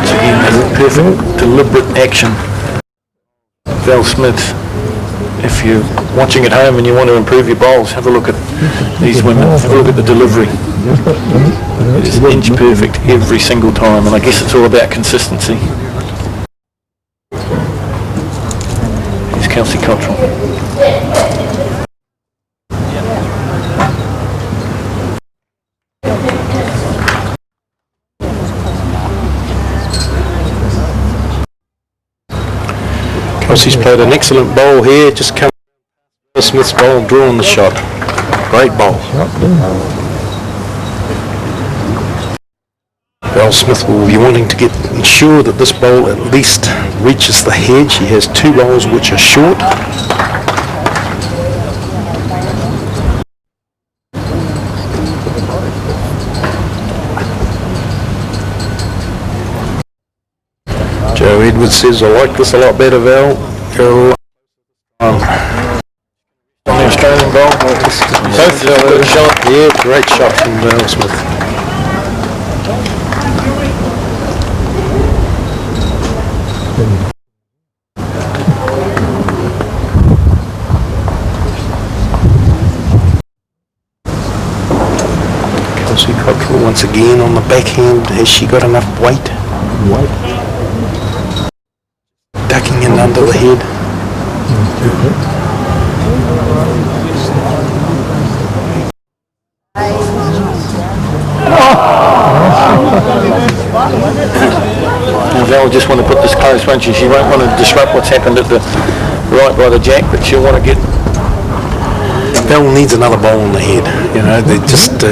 So again, perfect, deliberate action. Val Smith, if you're watching at home and you want to improve your bowls, have a look at these women. Have a look at the delivery. It is inch perfect every single time, and I guess it's all about consistency. Here's Kelsey Cottrell. Kelsey's played an excellent bowl here, just come Smith's bowl, drawing the shot. Great bowl. Val Smith will be wanting to ensure that this bowl at least reaches the head. She has 2 bowls which are short. Joe Edwards says, I like this a lot better, Val. Go On the Australian bowl. both good shot. Yeah, great shot from Val Smith. Kelsey Cottrell once again on the backhand. Has she got enough weight? Ducking in under the head. Val will just want to put this close, won't she? She won't want to disrupt what's happened at the right by the jack, but she'll want to get... Val needs another bowl on the head. You know, they just,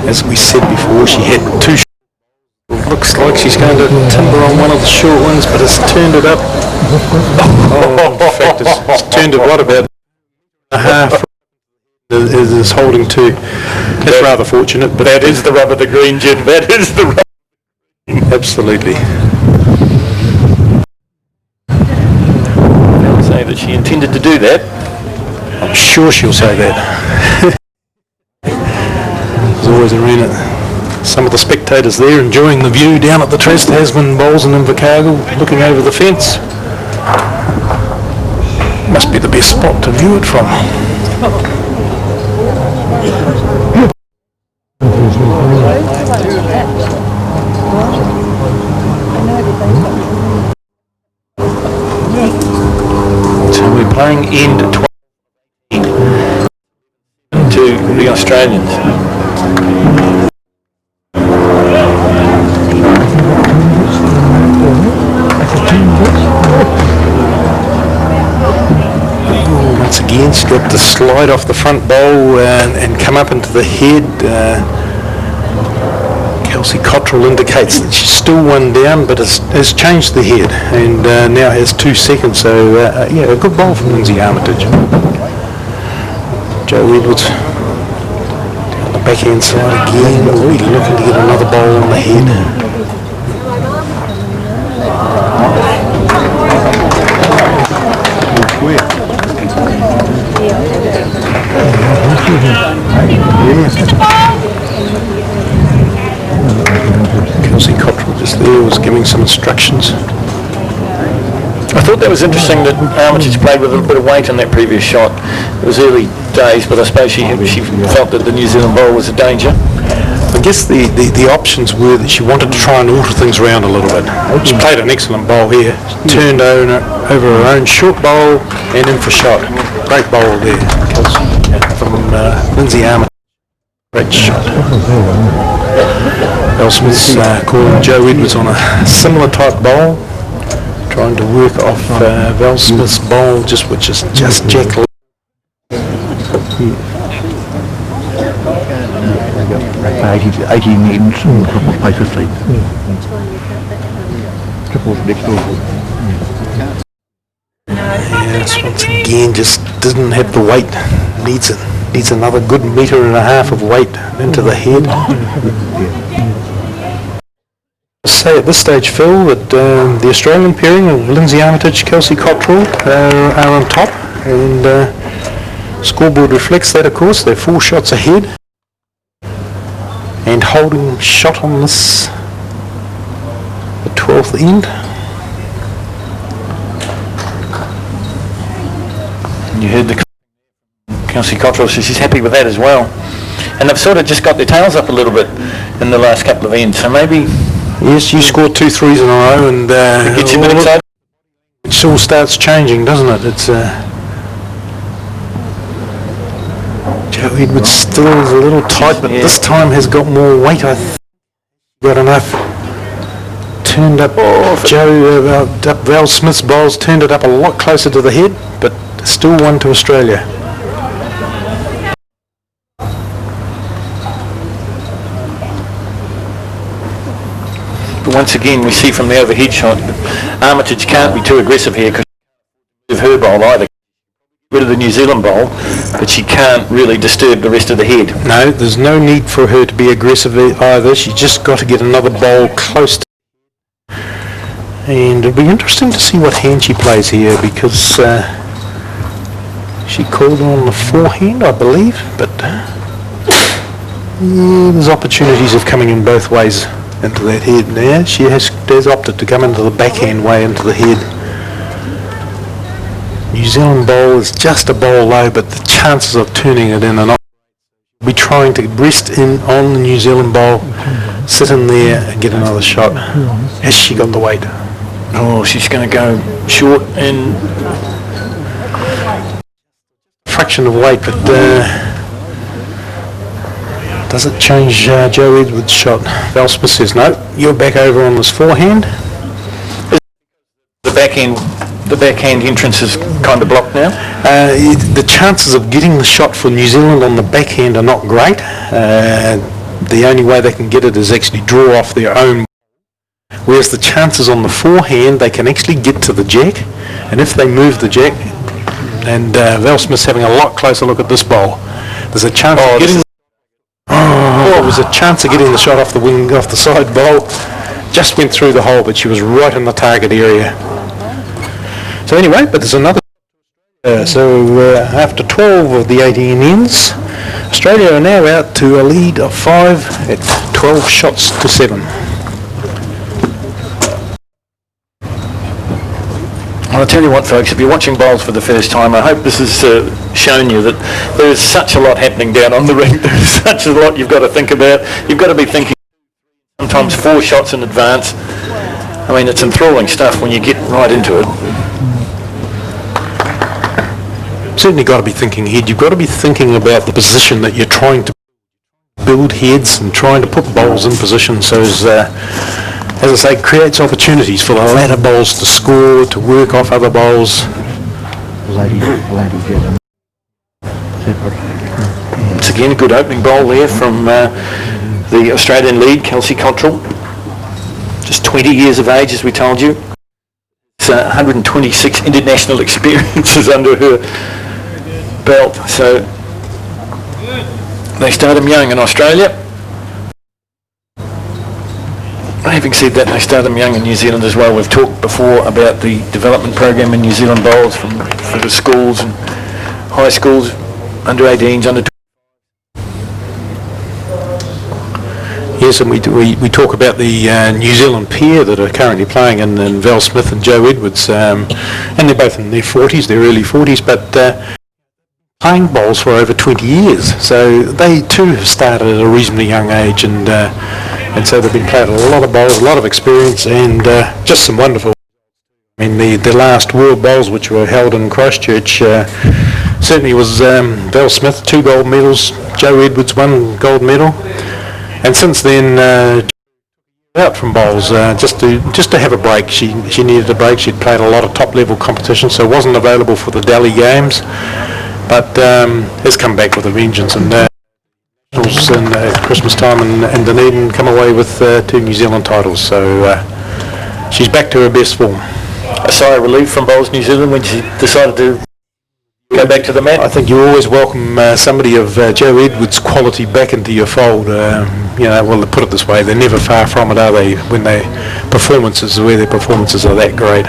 as we said before, she had two. Looks like she's going to timber on one of the short ones, but has turned it up. Oh, in fact, it's turned it what, about a half. Is holding two. That's rather fortunate, but that is the rub of the green, Jim. That is the rub. Absolutely. I'll say that she intended to do that. I'm sure she'll say that. There's always arena. Some of the spectators there enjoying the view down at the TransTasman bowls in Invercargill, looking over the fence. Must be the best spot to view it from. So we're playing end 20 to the Australians. Once again, she's got the slide off the front bowl and come up into the head. Kelsey Cottrell indicates that she's still one down, but has changed the head and now has 2 seconds. So yeah, a good bowl from Lindsay Armitage. Joe Edwards down the backhand side again, really looking to get another bowl on the head. Kelsey Cottrell just there was giving some instructions. I thought that was interesting that Armitage played with a bit of weight in that previous shot. It was early days, but I suppose she felt that the New Zealand bowl was a danger. I guess the options were that she wanted to try and alter things around a little bit. She played an excellent bowl here, turned over her own short bowl and in for shot. Great bowl there from Lindsay Armitage. Great shot. Val Smith's calling Joe Edwards on a similar type bowl, trying to work off Val Smith's bowl, which is just jack. 18 means triple spices sleep. Triple next door. Yes, once again, just doesn't have the weight. Needs another good metre and a half of weight into the head. Say at this stage, Phil, that the Australian pairing of Lindsay Armitage, Kelsey Cottrell are on top, and scoreboard reflects that, of course. They're 4 shots ahead and holding shot on this, the 12th end. You heard the Kelsey Cottrell, so she's happy with that as well. And they've sort of just got their tails up a little bit in the last couple of ends, so maybe... Yes, you scored 2 threes in a row, and it gets you a bit excited. It all starts changing, doesn't it? It's Joe Edwards still is a little tight, but this time has got more weight. I think got enough. Turned up Val Smith's bowls, turned it up a lot closer to the head, but still one to Australia. But once again, we see from the overhead shot that Armitage can't be too aggressive here because of her bowl either. Rid of the New Zealand bowl, but she can't really disturb the rest of the head. No, there's no need for her to be aggressive either. She's just got to get another bowl close to. And it'll be interesting to see what hand she plays here, because she called on the forehand, I believe, but there's opportunities of coming in both ways into that head now. She has opted to come into the backhand way into the head. New Zealand bowl is just a bowl low, but the chances of turning it in are not. We'll be trying to rest in on the New Zealand bowl, sit in there and get another shot. Has she got the weight? Oh, she's going to go short and... fraction of weight, but does it change Joe Edwards' shot? Val Smith says, no, you're back over on this forehand. the backhand entrance is kind of blocked now? The chances of getting the shot for New Zealand on the backhand are not great. The only way they can get it is actually draw off their own. Whereas the chances on the forehand, they can actually get to the jack, and if they move the jack, and Val Smith's having a lot closer look at this bowl. There's a chance of getting. There was a chance of getting the shot off the wing, off the side bowl. Just went through the hole, but she was right in the target area. So anyway, but there's another. After 12 of the 18 ends, Australia are now out to a lead of 5 at 12 shots to 7. Well, I'll tell you what, folks, if you're watching bowls for the first time, I hope this has shown you that there is such a lot happening down on the ring. There's such a lot you've got to think about. You've got to be thinking sometimes 4 shots in advance. I mean, it's enthralling stuff when you get right into it. Certainly got to be thinking ahead. You've got to be thinking about the position that you're trying to build heads and trying to put bowls in position so as I say, creates opportunities for the latter bowls to score, to work off other bowls. Once again, a good opening bowl there from the Australian lead, Kelsey Cottrell. Just 20 years of age, as we told you. It's 126 international experiences under her belt. So they start them young in Australia. Having said that, they start them young in New Zealand as well. We've talked before about the development program in New Zealand bowls for the schools and high schools, under 18s, under 20s. Yes, and we talk about the New Zealand pair that are currently playing in Val Smith and Joe Edwards, and they're both in their 40s, their early 40s, but playing bowls for over 20 years. So they too have started at a reasonably young age, and so they've been playing a lot of bowls, a lot of experience, and just some wonderful. I mean, the last World Bowls, which were held in Christchurch, certainly was Val Smith, 2 gold medals, Joe Edwards, 1 gold medal, and since then out from bowls just to have a break. She needed a break. She'd played a lot of top level competition, so wasn't available for the Delhi Games, but has come back with a vengeance, and in Christmas time and Dunedin come away with 2 New Zealand titles, so she's back to her best form. A sigh of relief from Bowls New Zealand when she decided to go back to the mat? I think you always welcome somebody of Joe Edwards' quality back into your fold. Well, to put it this way, they're never far from it, are they, when their performances are that great.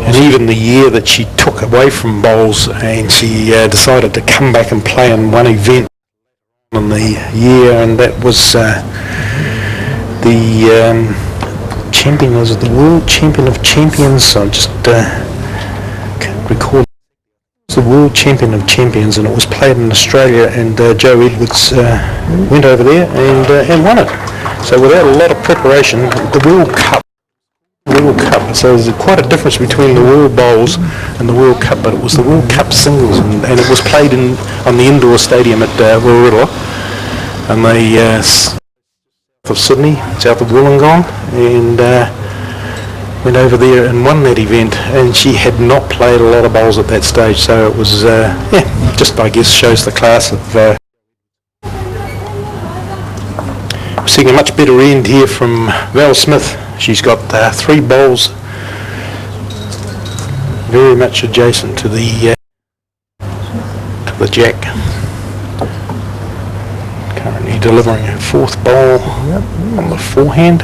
And even the year that she took away from bowls and she decided to come back and play in one event in the year, and that was the World Champion of Champions. I just can't recall. It was the World Champion of Champions, and it was played in Australia, and Joe Edwards went over there and won it. So without a lot of preparation, the World Cup. So there's quite a difference between the World Bowls and the World Cup, but it was the World Cup singles, and it was played on the indoor stadium at Warilla, and the south of Sydney, south of Wollongong, and went over there and won that event. And she had not played a lot of bowls at that stage, so it was just, I guess, shows the class of. We're seeing a much better end here from Val Smith. She's got 3 bowls very much adjacent to the jack. Currently delivering her 4th bowl on the forehand.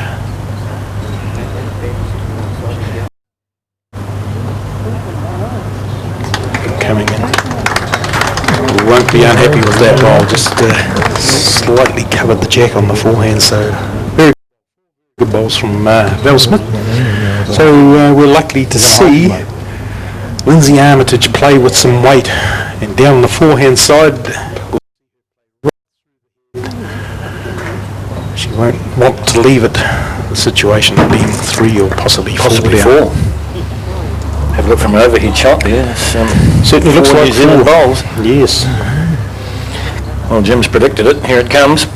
Coming in. We won't be unhappy with that bowl, just slightly covered the jack on the forehand, so very good bowls from Val Smith. So we're likely to see Lindsay Armitage play with some weight, and down the forehand side she won't want to leave it, the situation of being 3 or possibly 4 down. Have a look from an overhead shot there. Certainly looks like New Zealand bowls. Yes. Well, Jim's predicted it. Here it comes.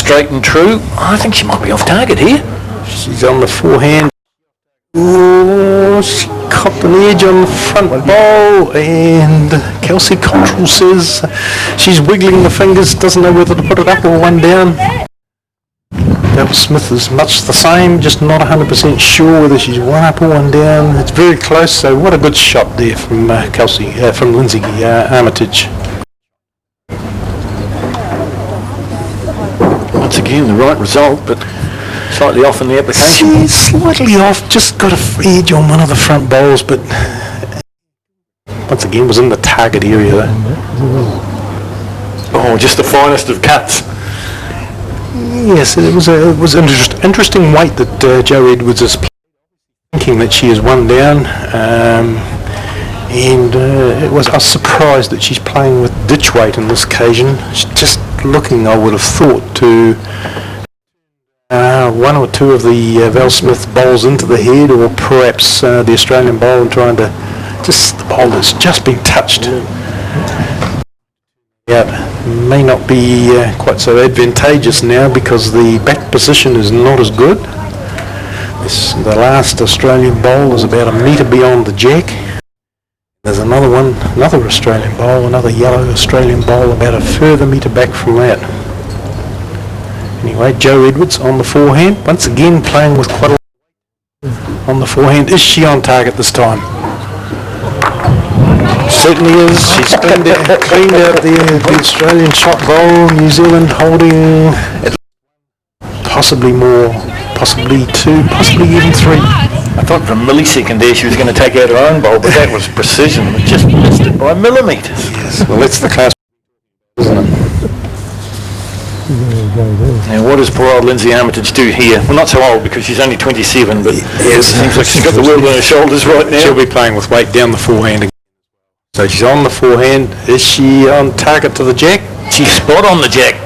straight and true. I think she might be off target here. She's on the forehand. Oh, she copped an edge on the front bowl, and Kelsey Cottrell says she's wiggling the fingers, doesn't know whether to put it up or one down. Val Smith is much the same, just not 100% sure whether she's one up or one down. It's very close, so what a good shot there from from Lindsay Armitage. Once again, the right result, but slightly off in the application. She's slightly off, just got a edge on one of the front bowls, but once again was in the target area though. Oh, just the finest of cuts. Yes, it was interesting weight that Joe Edwards is thinking that she is one down, and I was surprised that she's playing with ditch weight on this occasion. She's just looking, I would have thought, to one or two of the Val Smith bowls into the head, or perhaps the Australian bowl, and trying to just the bowl that's just been touched. Yeah, may not be quite so advantageous now because the back position is not as good. The last Australian bowl is about a metre beyond the jack. There's another one, another Australian bowl, another yellow Australian bowl about a further metre back from that. Anyway, Joe Edwards on the forehand, once again playing with quite a lot on the forehand. Is she on target this time? Certainly is. She's cleaned out the Australian shot bowl. New Zealand holding possibly more, possibly two, possibly even three. I thought for a millisecond there she was going to take out her own bowl, but that was precision. It just missed it by millimetres. Yes, well that's the class, isn't it? Now what does poor old Lindsay Armitage do here? Well, not so old because she's only 27, but yes, it seems like she's got the world on her shoulders right now. She'll be playing with weight down the forehand again. So she's on the forehand. Is she on target to the jack? She's spot on the jack.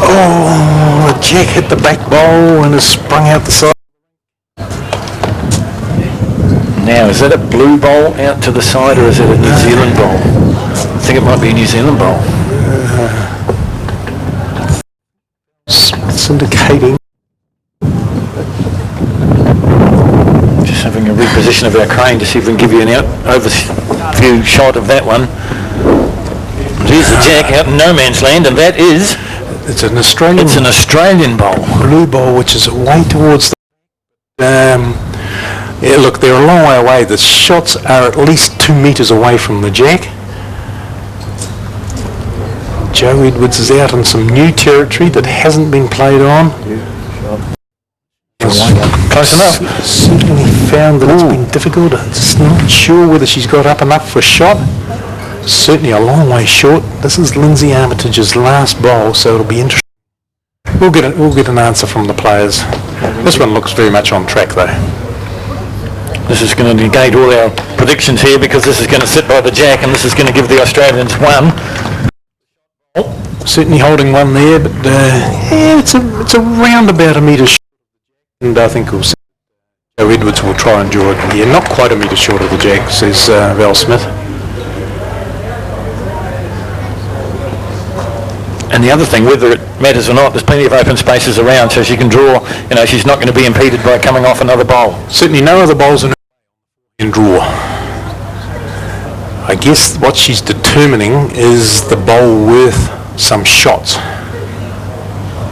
Oh, the jack hit the back bowl and has sprung out the side. Now, is that a blue bowl out to the side or is it a New Zealand bowl? I think it might be a New Zealand bowl. It's indicating. Just having a reposition of our crane to see if we can give you an overview shot of that one. Here's the jack out in no man's land, and that is... It's an Australian... It's an Australian bowl. Blue bowl, which is way towards the... yeah, look, they're a long way away. The shots are at least 2 metres away from the jack. Joe Edwards is out on some new territory that hasn't been played on. Close enough. Certainly found that it's been difficult. I'm just not sure whether she's got up enough for a shot. Certainly a long way short. This is Lindsay Armitage's last bowl, so it'll be interesting. We'll get an answer from the players. This one looks very much on track though. This is going to negate all our predictions here because this is going to sit by the jack and this is going to give the Australians one. Certainly holding one there, but yeah, it's around about a metre short. And I think Joe Edwards will try and draw it. Yeah, not quite a metre short of the jack, says Val Smith. And the other thing, whether it matters or not, there's plenty of open spaces around, so she can draw. You know, she's not going to be impeded by coming off another bowl. Certainly no other bowls in draw. I guess what she's determining is the bowl worth some shots.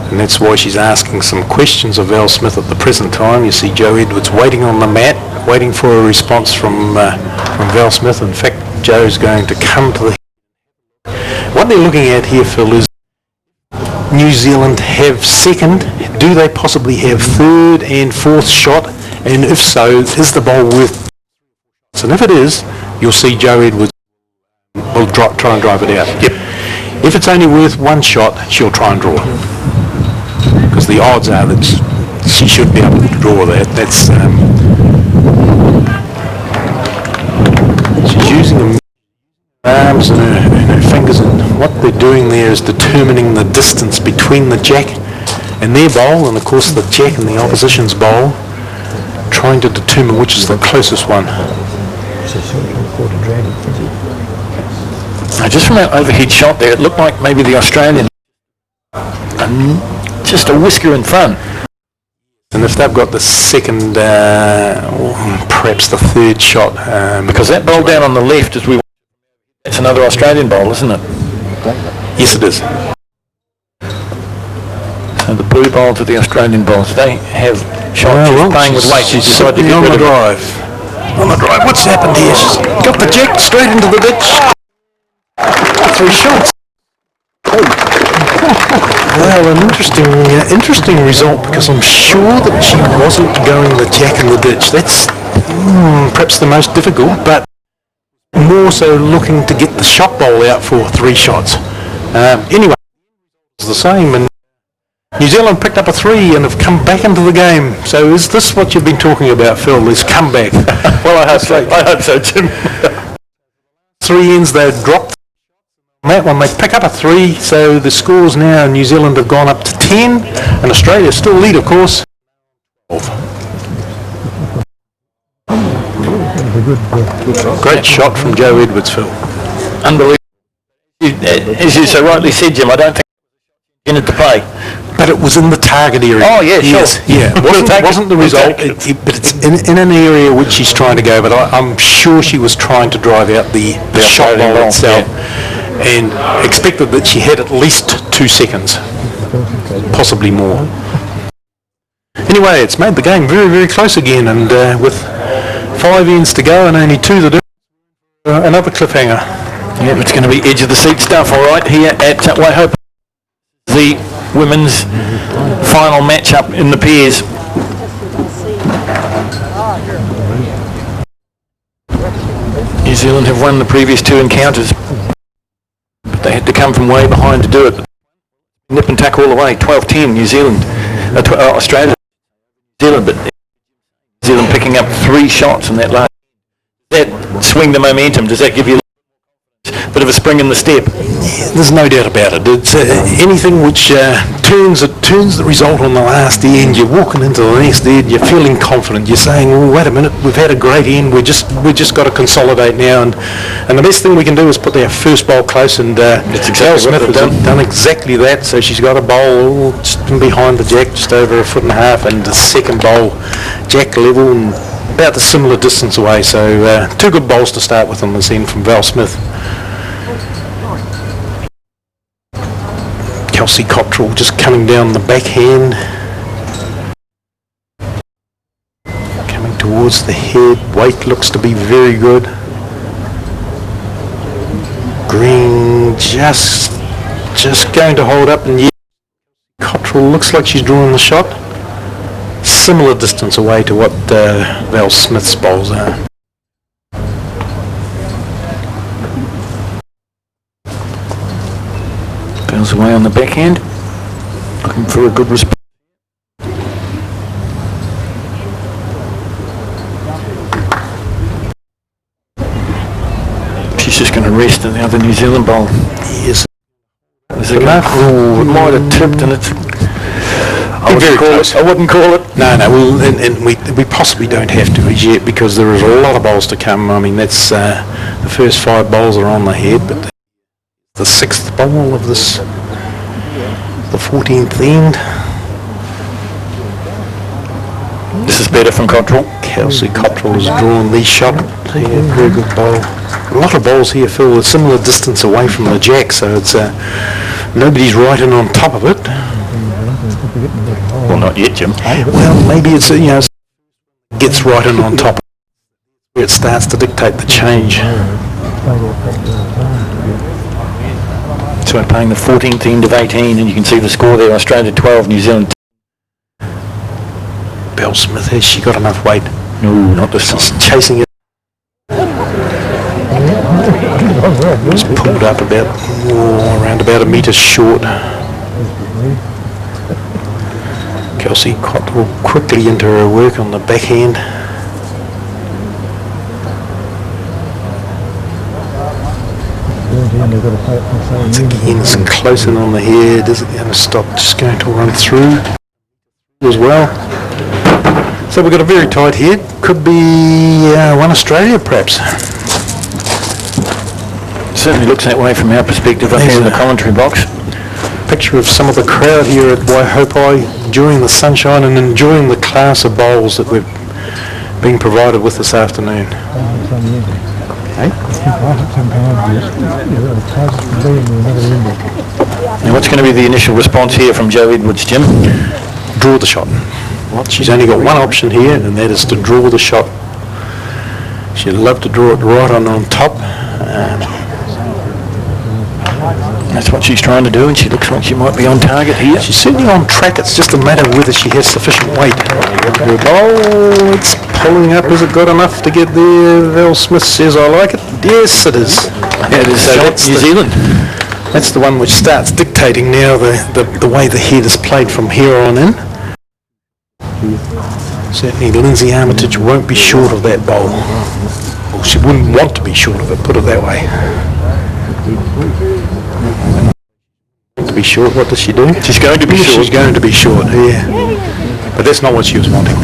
And that's why she's asking some questions of Val Smith at the present time. You see Joe Edwards waiting on the mat, waiting for a response from Val Smith. In fact, Joe's going to come to the... What they're looking at here, Phil, is New Zealand have second. Do they possibly have third and fourth shot? And if so, is the bowl worth... And if it is, you'll see Joe Edwards will try and drive it out. Yep. If it's only worth one shot, she'll try and draw. Because the odds are that she should be able to draw that. That's she's using her arms and her fingers, and what they're doing there is determining the distance between the jack and their bowl, and of course the jack and the opposition's bowl, trying to determine which is the closest one. Now, just from our overhead shot there, it looked like maybe the Australian just a whisker in front. And if they've got the second, or perhaps the third shot, Because that bowl down on the left is it's another Australian bowl, isn't it? yes, it is. So the blue bowl to the Australian bowls, they have shot. She's playing with weight. She's decided to get on rid the of it. drive. On the drive. What's happened here? She's got the jack straight into the ditch. 3 shots. Well, an interesting result, because I'm sure that she wasn't going the jack in the ditch. That's perhaps the most difficult, but more so looking to get the shot bowl out for 3 shots. Anyway, it's the same, and New Zealand picked up a 3 and have come back into the game. So is this what you've been talking about, Phil, this comeback? Well, I hope so, Tim. 3 ends, they've dropped on that one. They pick up a 3, so the scores now, New Zealand have gone up to 10, and Australia still lead, of course. 12. Great shot from Joe Edwards, Phil. Unbelievable. As you so rightly said, Jim, I don't think in it to play. But it was in the target area. Oh, yeah, sure. Yes, yeah. It wasn't the result, but it's in an area which she's trying to go. But I'm sure she was trying to drive out the shot bowl itself, and expected that she had at least 2 seconds, possibly more. Anyway, it's made the game very, very close again, and with 5 ends to go and only 2 to do, another cliffhanger. Yeah, it's going to be edge of the seat stuff, all right, here at Waihope. The women's final match-up in the pairs. New Zealand have won the previous 2 encounters, but they had to come from way behind to do it. Nip and tuck all the way, 12-10 New Zealand, Australia, New Zealand, but New Zealand picking up 3 shots in that last. Does that swing the momentum? Does that give you a bit of a spring in the step? There's no doubt about it. It's anything which turns the result on the last end. You're walking into the next end. You're feeling confident. You're saying, "Well, wait a minute. We've had a great end. We just got to consolidate now." And the best thing we can do is put our first bowl close. And exactly Smith has done exactly that. So she's got a bowl just behind the jack, just over 1.5 foot, and the second bowl jack level and about the similar distance away. So 2 good bowls to start with on this end from Val Smith. Kelsey Cottrell just coming down the backhand, coming towards the head. Weight looks to be very good. Green just going to hold up, and Cottrell looks like she's drawing the shot. Similar distance away to what Val Smith's bowls are. Goes away on the backhand, looking for a good response. She's just going to rest in the other New Zealand bowl. Yes. Is it enough? Oh, it might have tipped, and it's. I wouldn't call it. No, well, and we possibly don't have to as yet, because there is a lot of bowls to come. I mean, that's the first 5 bowls are on the head, but the 6th bowl of this, the 14th end. This is better from Cottrell. Kelsey Cottrell has drawn the shot. Yeah, very good bowl. A lot of bowls here, Phil, a similar distance away from the jack, so it's nobody's right in on top of it. Well, not yet, Jim. Well, maybe it's gets right in on top. Where it starts to dictate the change. So we're playing the 14th end of 18, and you can see the score there: Australia 12, New Zealand. Belle Smith, has she got enough weight? No, not this time. She's chasing it. It's pulled up around about 1 metre short. Kelsey Cottrell quickly into her work on the backhand. Once again, it's close in on the head. Is it going to stop? Just going to run through as well. So we've got a very tight head. Could be one Australia, perhaps. Certainly looks that way from our perspective up here in the commentary box. picture of some of the crowd here at Waihopai enjoying the sunshine and enjoying the class of bowls that we've been provided with this afternoon. Now what's going to be the initial response here from Joe Edwards, Jim? Draw the shot. She's only got one option here, and that is to draw the shot. She'd love to draw it right on top. That's what she's trying to do, and she looks like she might be on target here. She's certainly on track. It's just a matter of whether she has sufficient weight. Oh, it's pulling up. Is it good enough to get there? Val Smith says, I like it. Yes, it is. Yeah, it is. So that's New Zealand. That's the one which starts dictating now the way the head is played from here on in. Certainly Lindsay Armitage won't be short of that bowl. Well, she wouldn't want to be short of it, put it that way. To be short, what does she do? She's going to be short. She's going to be short, yeah. But that's not what she was wanting.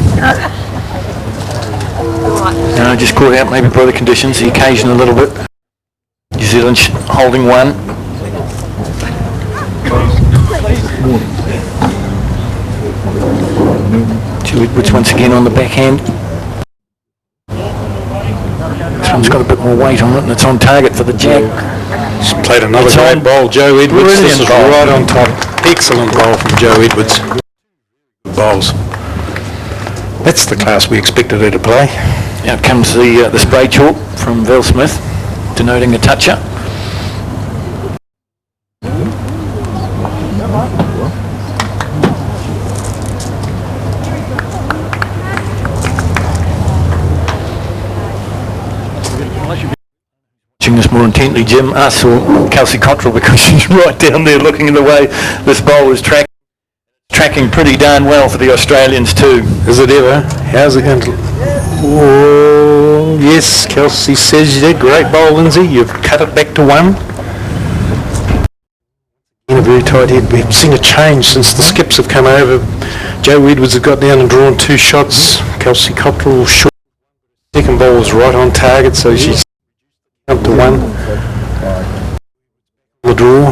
No, just caught out maybe by the conditions, the occasion a little bit. New Zealand holding one. Joe Edwards once again on the backhand. This one's got a bit more weight on it and it's on target for the jab. She's played another great bowl, Joe Edwards. This is bowl. right on top. Excellent bowl from Joe Edwards. Bowls. That's the class we expected her to play. Out comes the spray chalk from Val Smith, denoting a toucher. Watching this more intently, Jim, us or Kelsey Cottrell, because she's right down there looking at the way this bowl is tracking pretty darn well for the Australians too. Is it ever? How's it going to... Oh, yes, Kelsey says you did. Great bowl, Lindsay. You've cut it back to one. In a very tight head. We've seen a change since the skips have come over. Joe Edwards has got down and drawn two shots. Kelsey Cottrell short. Second ball was right on target, so she's up to one. The draw.